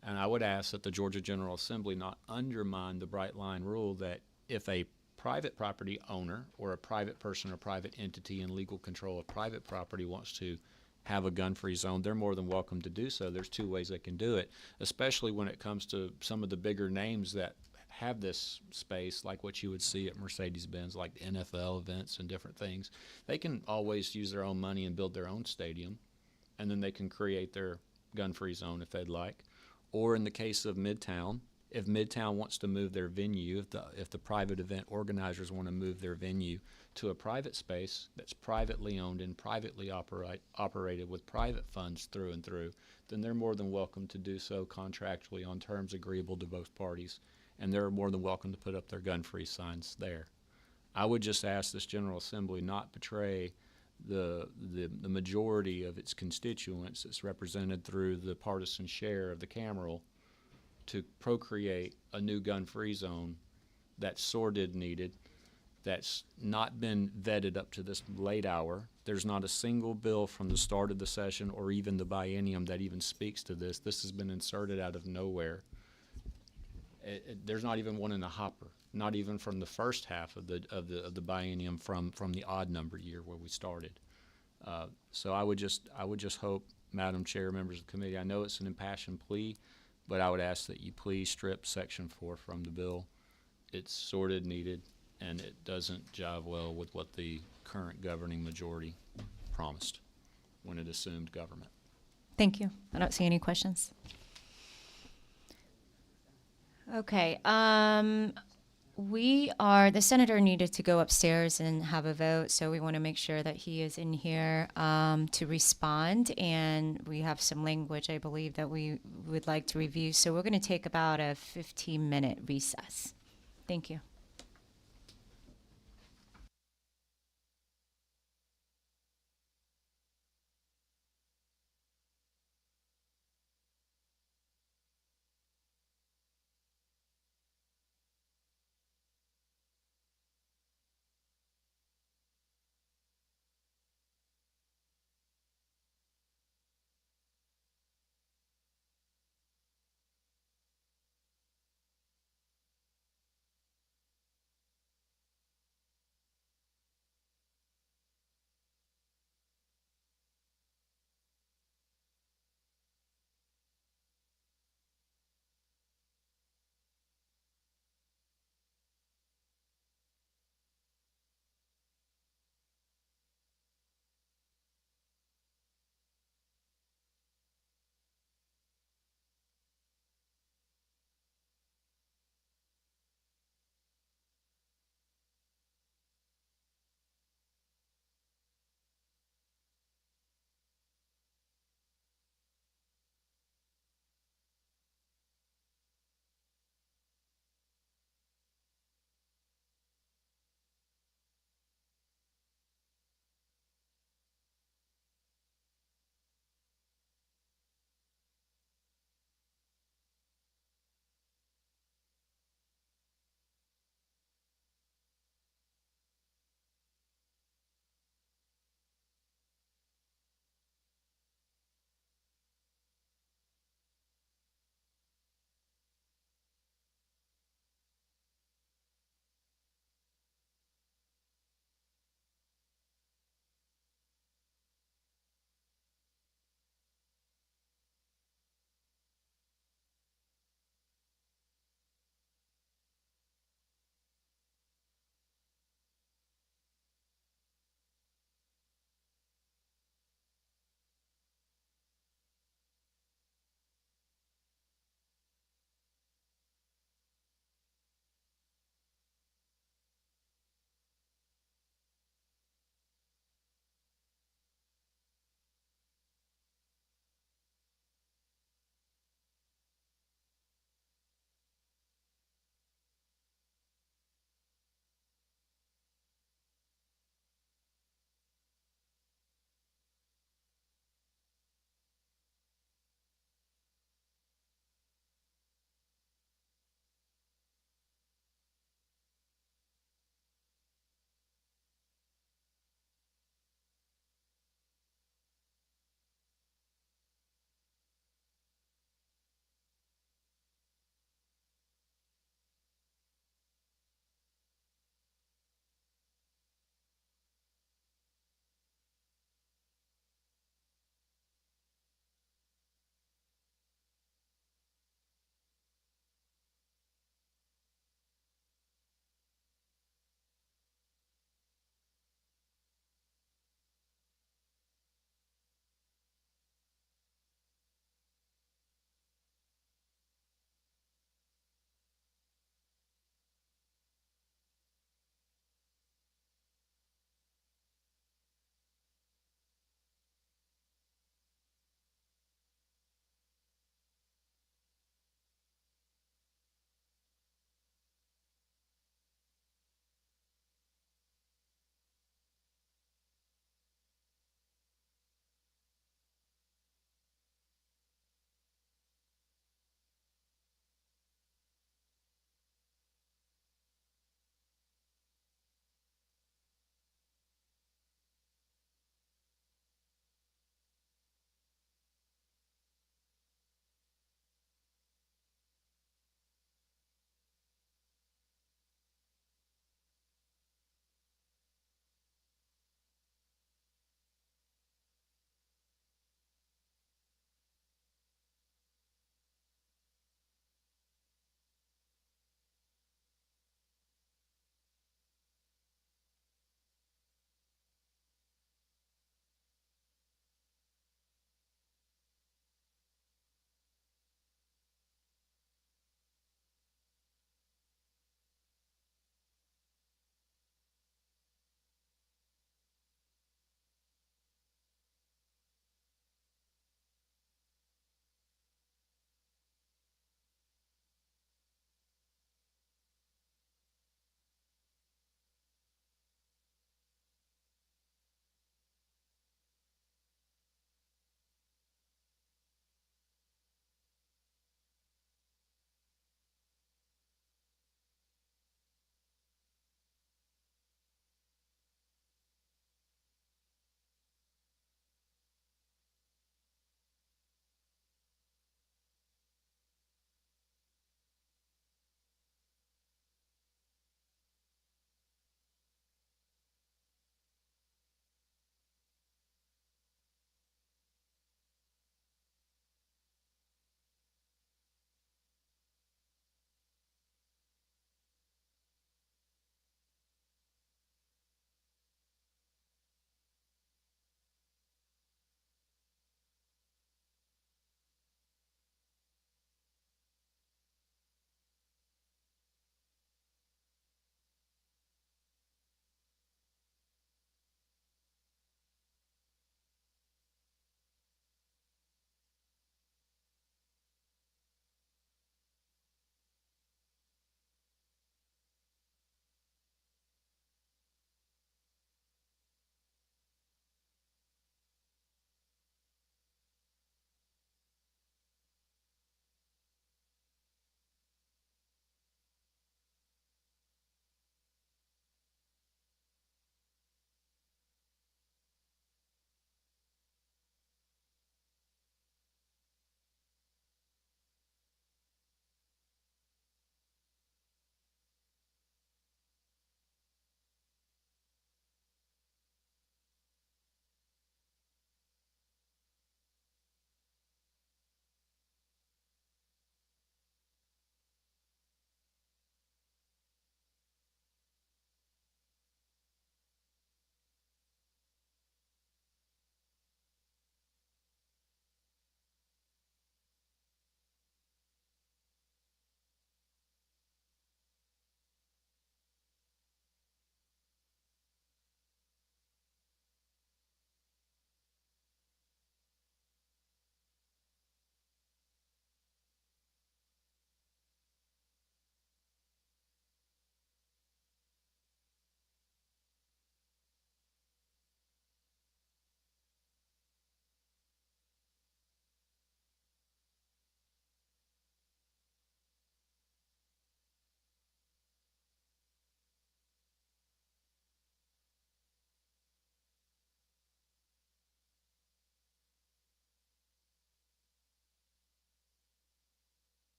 And I would ask that the Georgia General Assembly not undermine the bright line rule that if a private property owner or a private person or private entity in legal control of private property wants to have a gun-free zone, they're more than welcome to do so. There's two ways they can do it, especially when it comes to some of the bigger names that have this space like what you would see at Mercedes-Benz, like the NFL events and different things, they can always use their own money and build their own stadium, and then they can create their gun-free zone if they'd like. Or in the case of Midtown, if Midtown wants to move their venue, if the private event organizers want to move their venue to a private space that's privately owned and privately operated with private funds through and through, then they're more than welcome to do so contractually on terms agreeable to both parties, and they're more than welcome to put up their gun-free signs there. I would just ask this General Assembly not betray the majority of its constituents that's represented through the partisan share of the Cameral to procreate a new gun-free zone that's sordid needed, that's not been vetted up to this late hour. There's not a single bill from the start of the session or even the biennium that even speaks to this. This has been inserted out of nowhere. There's not even one in the hopper, not even from the first half of the biennium from the odd number year where we started. So I would just hope, Madam Chair, members of the committee, I know it's an impassioned plea, but I would ask that you please strip Section 4 from the bill. It's sorted, needed, and it doesn't jive well with what the current governing majority promised when it assumed government. Thank you. I don't see any questions. Okay. The senator needed to go upstairs and have a vote, so we want to make sure that he is in here to respond, and we have some language, I believe, that we would like to review. So we're going to take about a 15-minute recess. Thank you.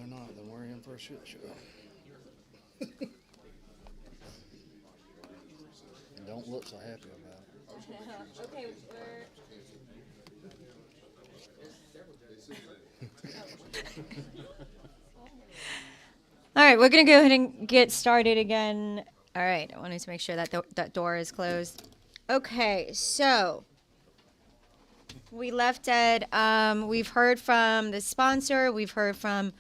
not? Then we're in for a shit show. Don't look so happy about it. Okay, all right, we're gonna go ahead and get started again. All right, I wanted to make sure that that door is closed. Okay, so we left at we've heard from the sponsor, we've heard from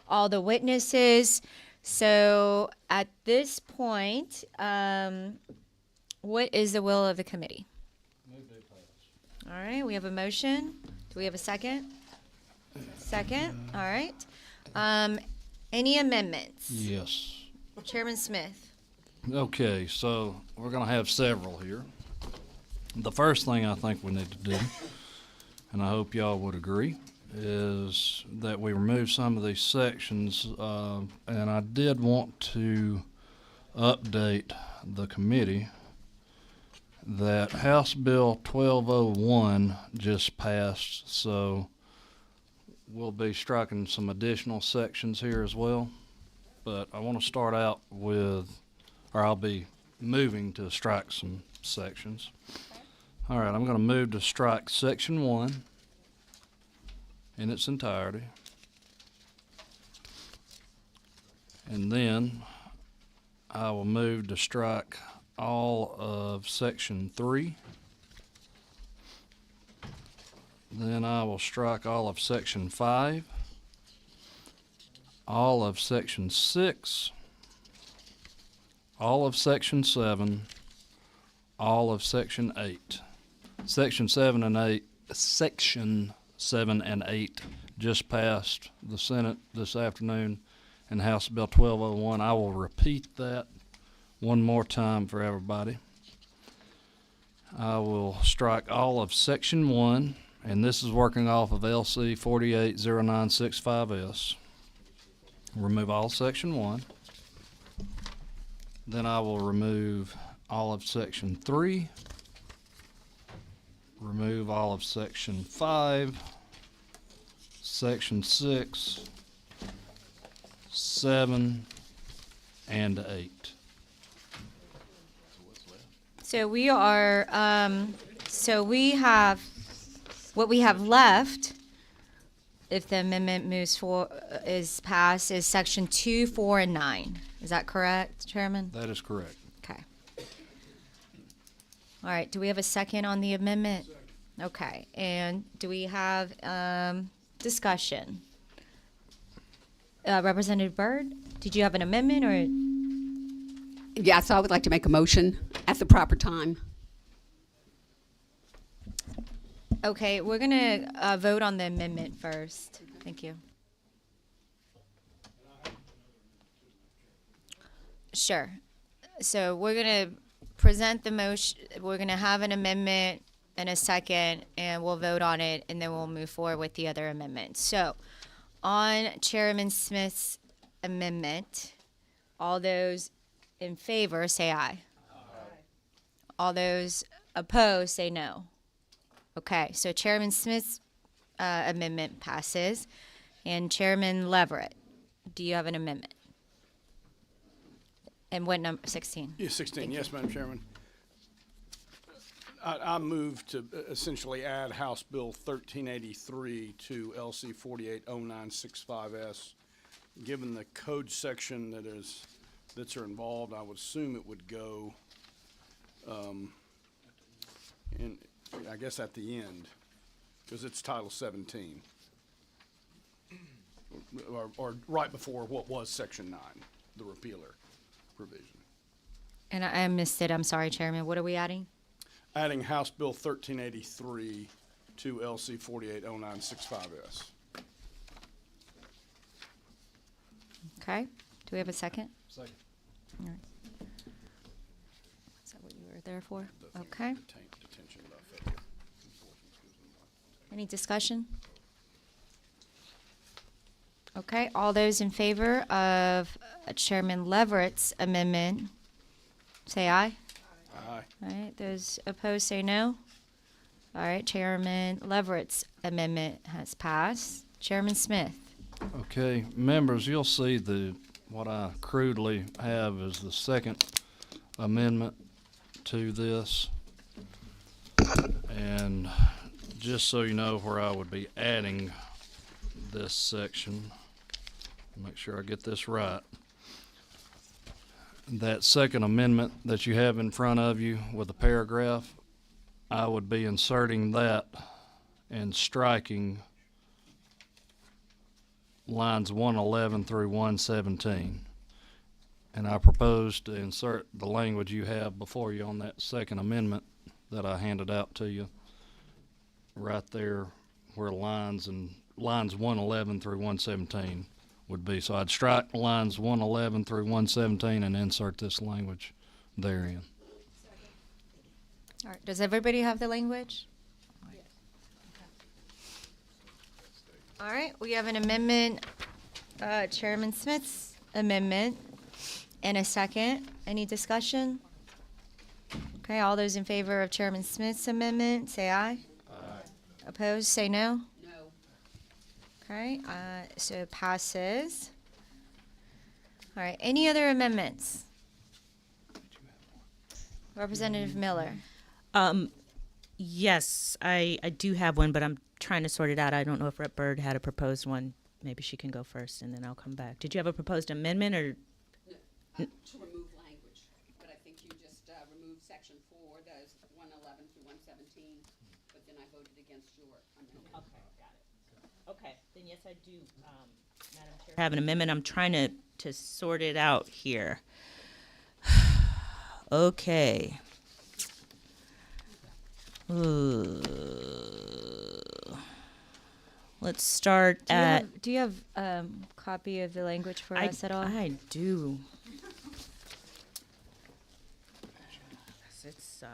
all the witnesses. So at this point, what is the will of the committee? All right, we have a motion. Do we have a second? Second, all right. Any amendments? Yes. Chairman Smith. Okay, so we're going to have several here. The first thing I think we need to do, and I hope y'all would agree, is that we remove some of these sections, and I did want to update the committee that House Bill 1201 just passed, so we'll be striking some additional sections here as well. But I want to start out with, or I'll be moving to strike some sections. All right, I'm going to move to strike section 1 in its entirety. And then I will move to strike all of section 3. Then I will strike all of section 5, all of section 6, all of section 7, all of section 8. Section 7 and 8 just passed the Senate this afternoon in House Bill 1201. I will repeat that one more time for everybody. I will strike all of section 1, and this is working off of LC 480965S. Remove all section 1. Then I will remove all of section 3. Remove all of section 5, section 6, 7, and 8. So we are, so we have, what we have left, if the amendment moves for, is passed, is section 2, 4, and 9. Is that correct, Chairman? That is correct. Okay. All right, do we have a second on the amendment? Okay, and do we have discussion? Representative Byrd, did you have an amendment or? Yes, I would like to make a motion at the proper time. Okay, we're gonna vote on the amendment first. Thank you. Sure. So we're gonna present the motion, we're gonna have an amendment in a second, and we'll vote on it, and then we'll move forward with the other amendments. So, on Chairman Smith's amendment, all those in favor say aye. All those opposed say no. Okay, so Chairman Smith's amendment passes, and Chairman Leverett, do you have an amendment? And what number? 16. Yeah, 16. Yes, Madam Chairman. I move to essentially add House Bill 1383 to LC 480965S. Given the code section that's involved, I would assume it would go in, I guess, at the end, because it's Title 17, or right before what was Section 9, the repealer provision. And I missed it. I'm sorry, Chairman. What are we adding? Adding House Bill 1383 to LC 480965S. Okay. Do we have a second? Second. All right. Is that what you were there for? Okay. Detention by federal. Any discussion? Okay. All those in favor of Chairman Leverett's amendment, say aye. Aye. All right. Those opposed say no. All right. Chairman Leverett's amendment has passed. Chairman Smith. Okay, members, you'll see what I crudely have is the second amendment to this. And just so you know where I would be adding this section, make sure I get this right. That second amendment that you have in front of you with the paragraph, I would be inserting that and striking lines 111 through 117. And I propose to insert the language you have before you on that second amendment that I handed out to you, right there where lines 111 through 117 would be. So I'd strike lines 111 through 117 and insert this language therein. All right, does everybody have the language? All right, we have an amendment, Chairman Smith's amendment, and a second. Any discussion? Okay, all those in favor of Chairman Smith's amendment, say aye. Aye. Opposed, say no. No. Okay, so it passes. All right, any other amendments? Representative Miller. Yes, I do have one, but I'm trying to sort it out. I don't know if Rep. Byrd had a proposed one. Maybe she can go first, and then I'll come back. Did you have a proposed amendment, or? To remove language, but I think you just removed section 4, those 111 through 117, but then I voted against your amendment. Okay, got it. Okay, then yes, I do, Madam Chair, have an amendment. I'm trying to sort it out here. Okay. Let's start at. Do you have a copy of the language for us at all? I do. It's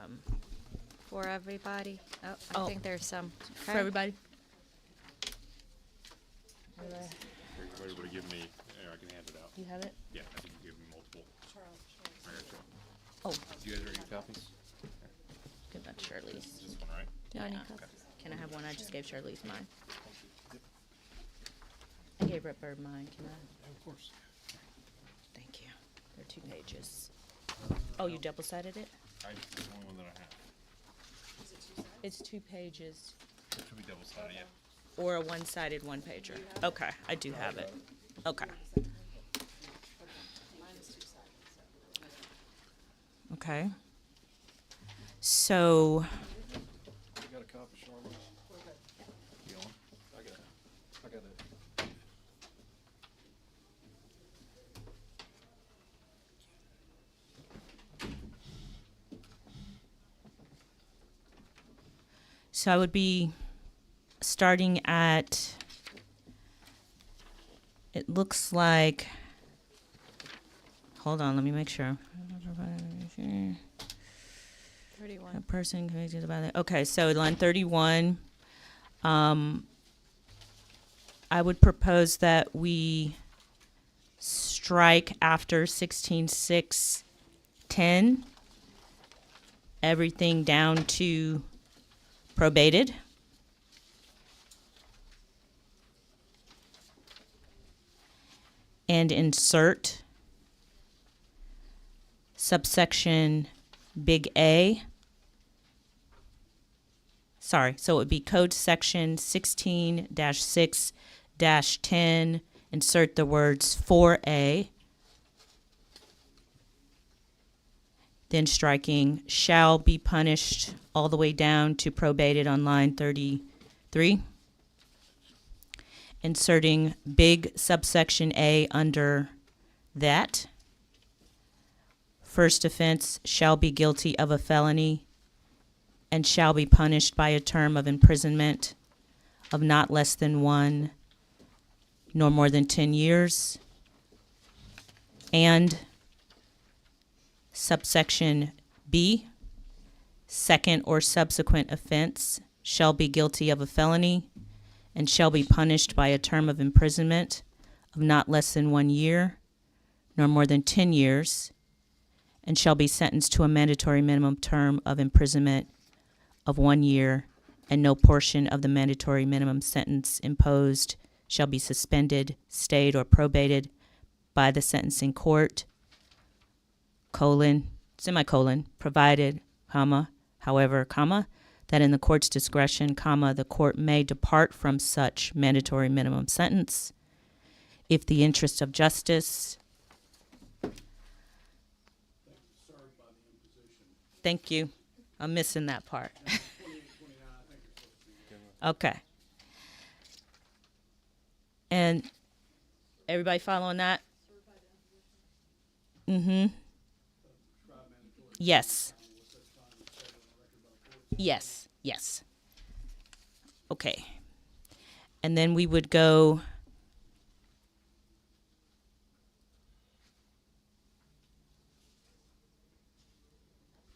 For everybody? Oh, I Oh. think there's some. for Okay. everybody. Everybody give me, I can hand it out. You have it? Yeah, I think you give me multiple. Oh, You guys already copies? good about Shirley's. This one, right? Do I need Yeah. copies? Can I have one? I just gave Shirley's mine. I gave Rep. Byrd mine. Can I? Of course. Thank you. They're 2 pages. Oh, you double-sided it? It's the only one that I have. It's 2 pages. It should be double-sided, yeah. Or a one-sided one-pager. Okay, I do have it. Okay. Okay. So, You got a copy, Charlotte? You want? I got it. I would be starting at, it looks like, hold on, let me make sure. 31. A person convicted about it. Okay, so line 31. I would propose that we strike after 16.6.10 everything down to probated. And insert subsection big A. Sorry, so it would be code section 16-6-10, insert the words 4A. Then striking shall be punished all the way down to probated on line 33. Inserting big subsection A under that. First offense shall be guilty of a felony and shall be punished by a term of imprisonment of not less than 1 nor more than 10 years. And subsection B, second or subsequent offense shall be guilty of a felony and shall be punished by a term of imprisonment of not less than 1 year nor more than 10 years, and shall be sentenced to a mandatory minimum term of imprisonment of 1 year, and no portion of the mandatory minimum sentence imposed shall be suspended, stayed, or probated by the sentencing court, semicolon, provided, comma, however, comma, that in the court's discretion, comma, the court may depart from such mandatory minimum sentence if the interest of justice. Thank you. I'm missing that part. Okay. And everybody following that? Mm-hmm. Yes. Yes, yes. Okay. And then we would go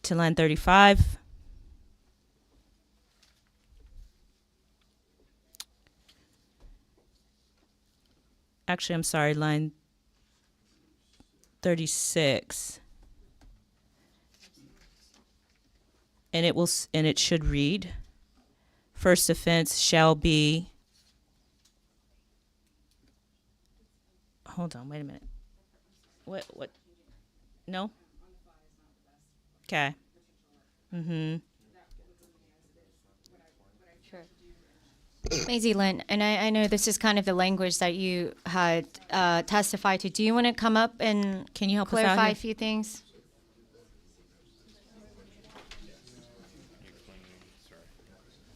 to line 35. Actually, I'm sorry, line 36. And it should read, first offense shall be, hold on, wait a minute. What? No? Okay. Mm-hmm. Maisie Lynn, and I know this is kind of the language that you had testified to. Do you want to come up and Can you help us out clarify here? a few things?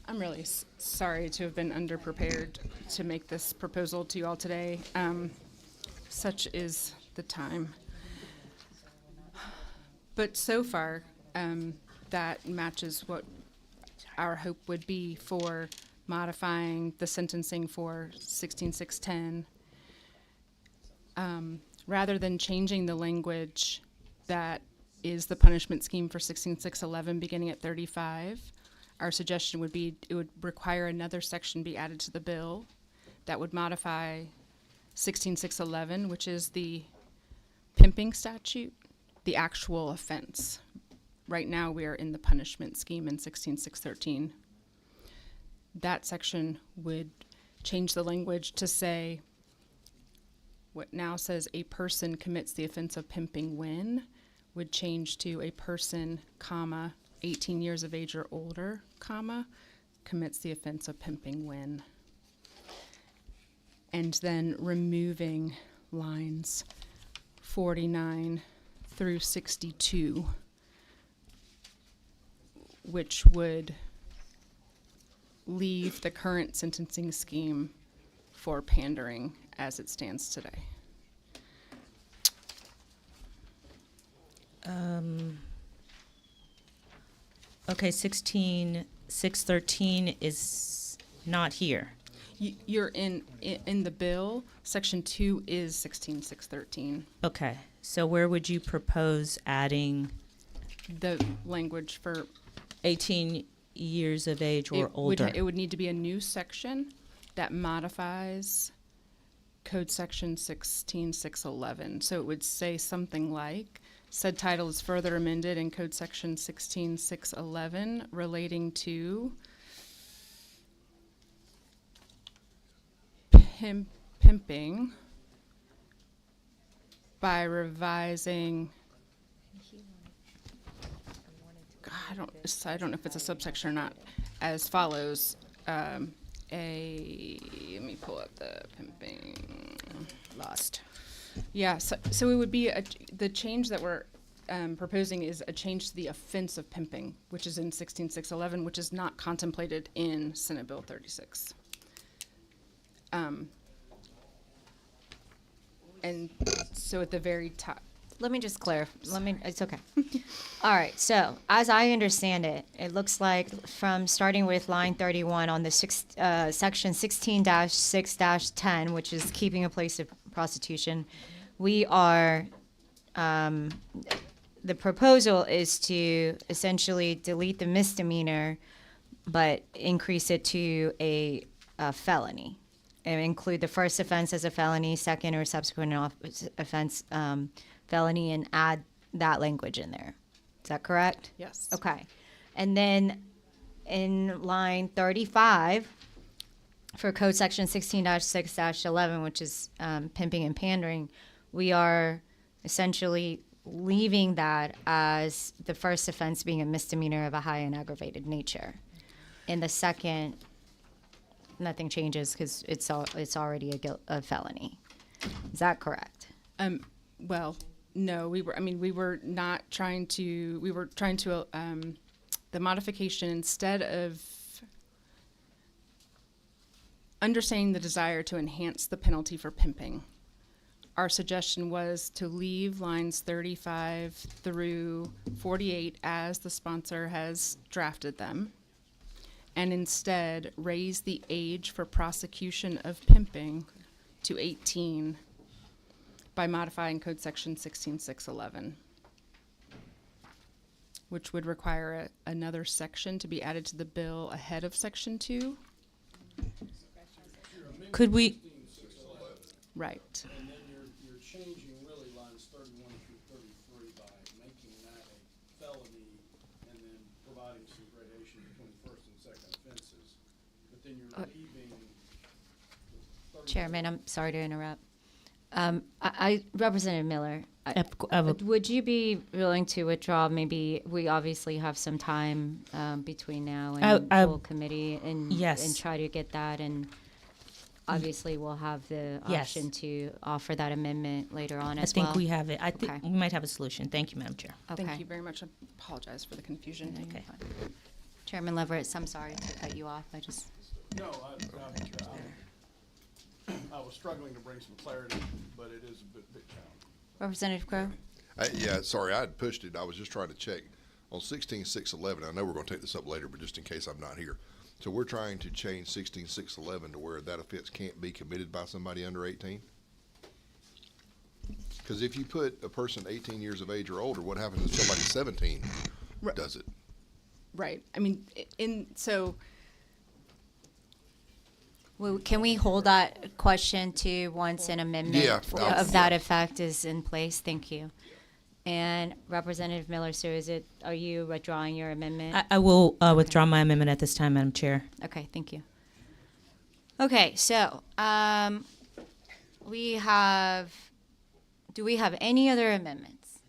I'm really sorry to have been underprepared to make this proposal to you all today. Such is the time. But so far, that matches what our hope would be for modifying the sentencing for 16610. Rather than changing the language that is the punishment scheme for 16611 beginning at 35, our suggestion would be it would require another section be added to the bill that would modify 16611, which is the pimping statute, the actual offense. Right now we are in the punishment scheme in 16613. That section would change the language to say what now says a person commits the offense of pimping when would change to a person, comma, 18 years of age or older, comma, commits the offense of pimping when. And then removing lines 49 through 62, which would leave the current sentencing scheme for pandering as it stands today. Okay, 16613 is not here. You're in the bill. Section 2 is 16613. Okay, so where would you propose adding The language for 18 years of age or older? It would need to be a new section that modifies Code Section 16611. So it would say something like, said title is further amended in Code Section 16611 relating to pimping by revising. I don't know if it's a subsection or not. As follows: let me pull up the pimping. Lost. Yeah, so it would be the change that we're proposing is a change to the offense of pimping, which is in 16611, which is not contemplated in Senate Bill 36. And so at the very top. Let me just clarify. It's okay. All right. So as I understand it, it looks like from starting with line 31 on the section 16-6-10, which is keeping a place of prostitution, we are, the proposal is to essentially delete the misdemeanor, but increase it to a felony. And include the first offense as a felony, second or subsequent offense felony, and add that language in there. Is that correct? Yes. Okay. And then in line 35, for Code Section 16-6-11, which is pimping and pandering, we are essentially leaving that as the first offense being a misdemeanor of a high and aggravated nature. In the second, nothing changes because it's already a felony. Is that correct? Well, no, we were trying to, the modification, instead of understanding the desire to enhance the penalty for pimping, our suggestion was to leave lines 35 through 48 as the sponsor has drafted them, and instead raise the age for prosecution of pimping to 18 by modifying Code Section 16-6-11, which would require another section to be added to the bill ahead of Section 2. Could we? Right. And then you're changing really lines 31 through 33 by making that a felony and then providing some gradation between first and second offenses. But then you're leaving. Chairman, I'm sorry to interrupt. Representative Miller, would you be willing to withdraw? Maybe we obviously have some time between now and full committee, and Yes. and try to get that. And obviously, we'll have the Yes. option to offer that amendment later on I as think well. we have it. I think Okay. we might have a solution. Thank you, Madam Chair. Okay. Thank you very much. I apologize for the confusion. Okay. Chairman Leverett, I'm sorry to cut you off. No, I was struggling to bring some clarity, but it is a big challenge. Representative Crowe. Yeah, sorry, I had pushed it. I was just trying to check on 16-6-11. I know we're going to take this up later, but just in case I'm not here. So we're trying to change 16-6-11 to where that offense can't be committed by somebody under 18? Because if you put a person 18 years of age or older, what happens if somebody 17 does it? Right. Well, can we hold that question to once an amendment of that effect is in place? Thank you. And Representative Miller, so are you withdrawing your amendment? I will withdraw my amendment at this time, Madam Chair. Okay, thank you. Okay, so do we have any other amendments?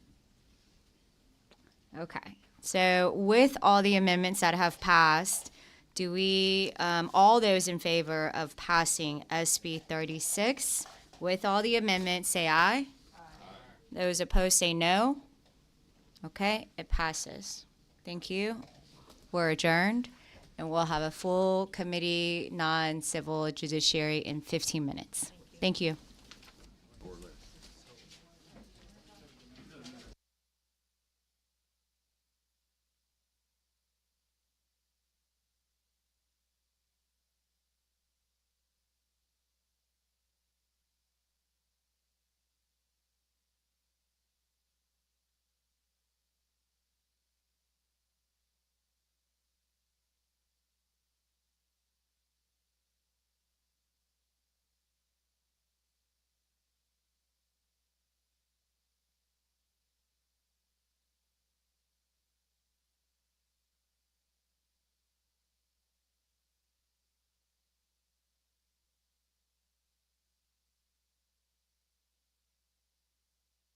Okay, so with all the amendments that have passed, do we, all those in favor of passing SB 36 with all the amendments, say aye. Those opposed say no. Okay, it passes. Thank you. We're adjourned, and we'll have a full committee non-civil judiciary in 15 minutes. Thank you.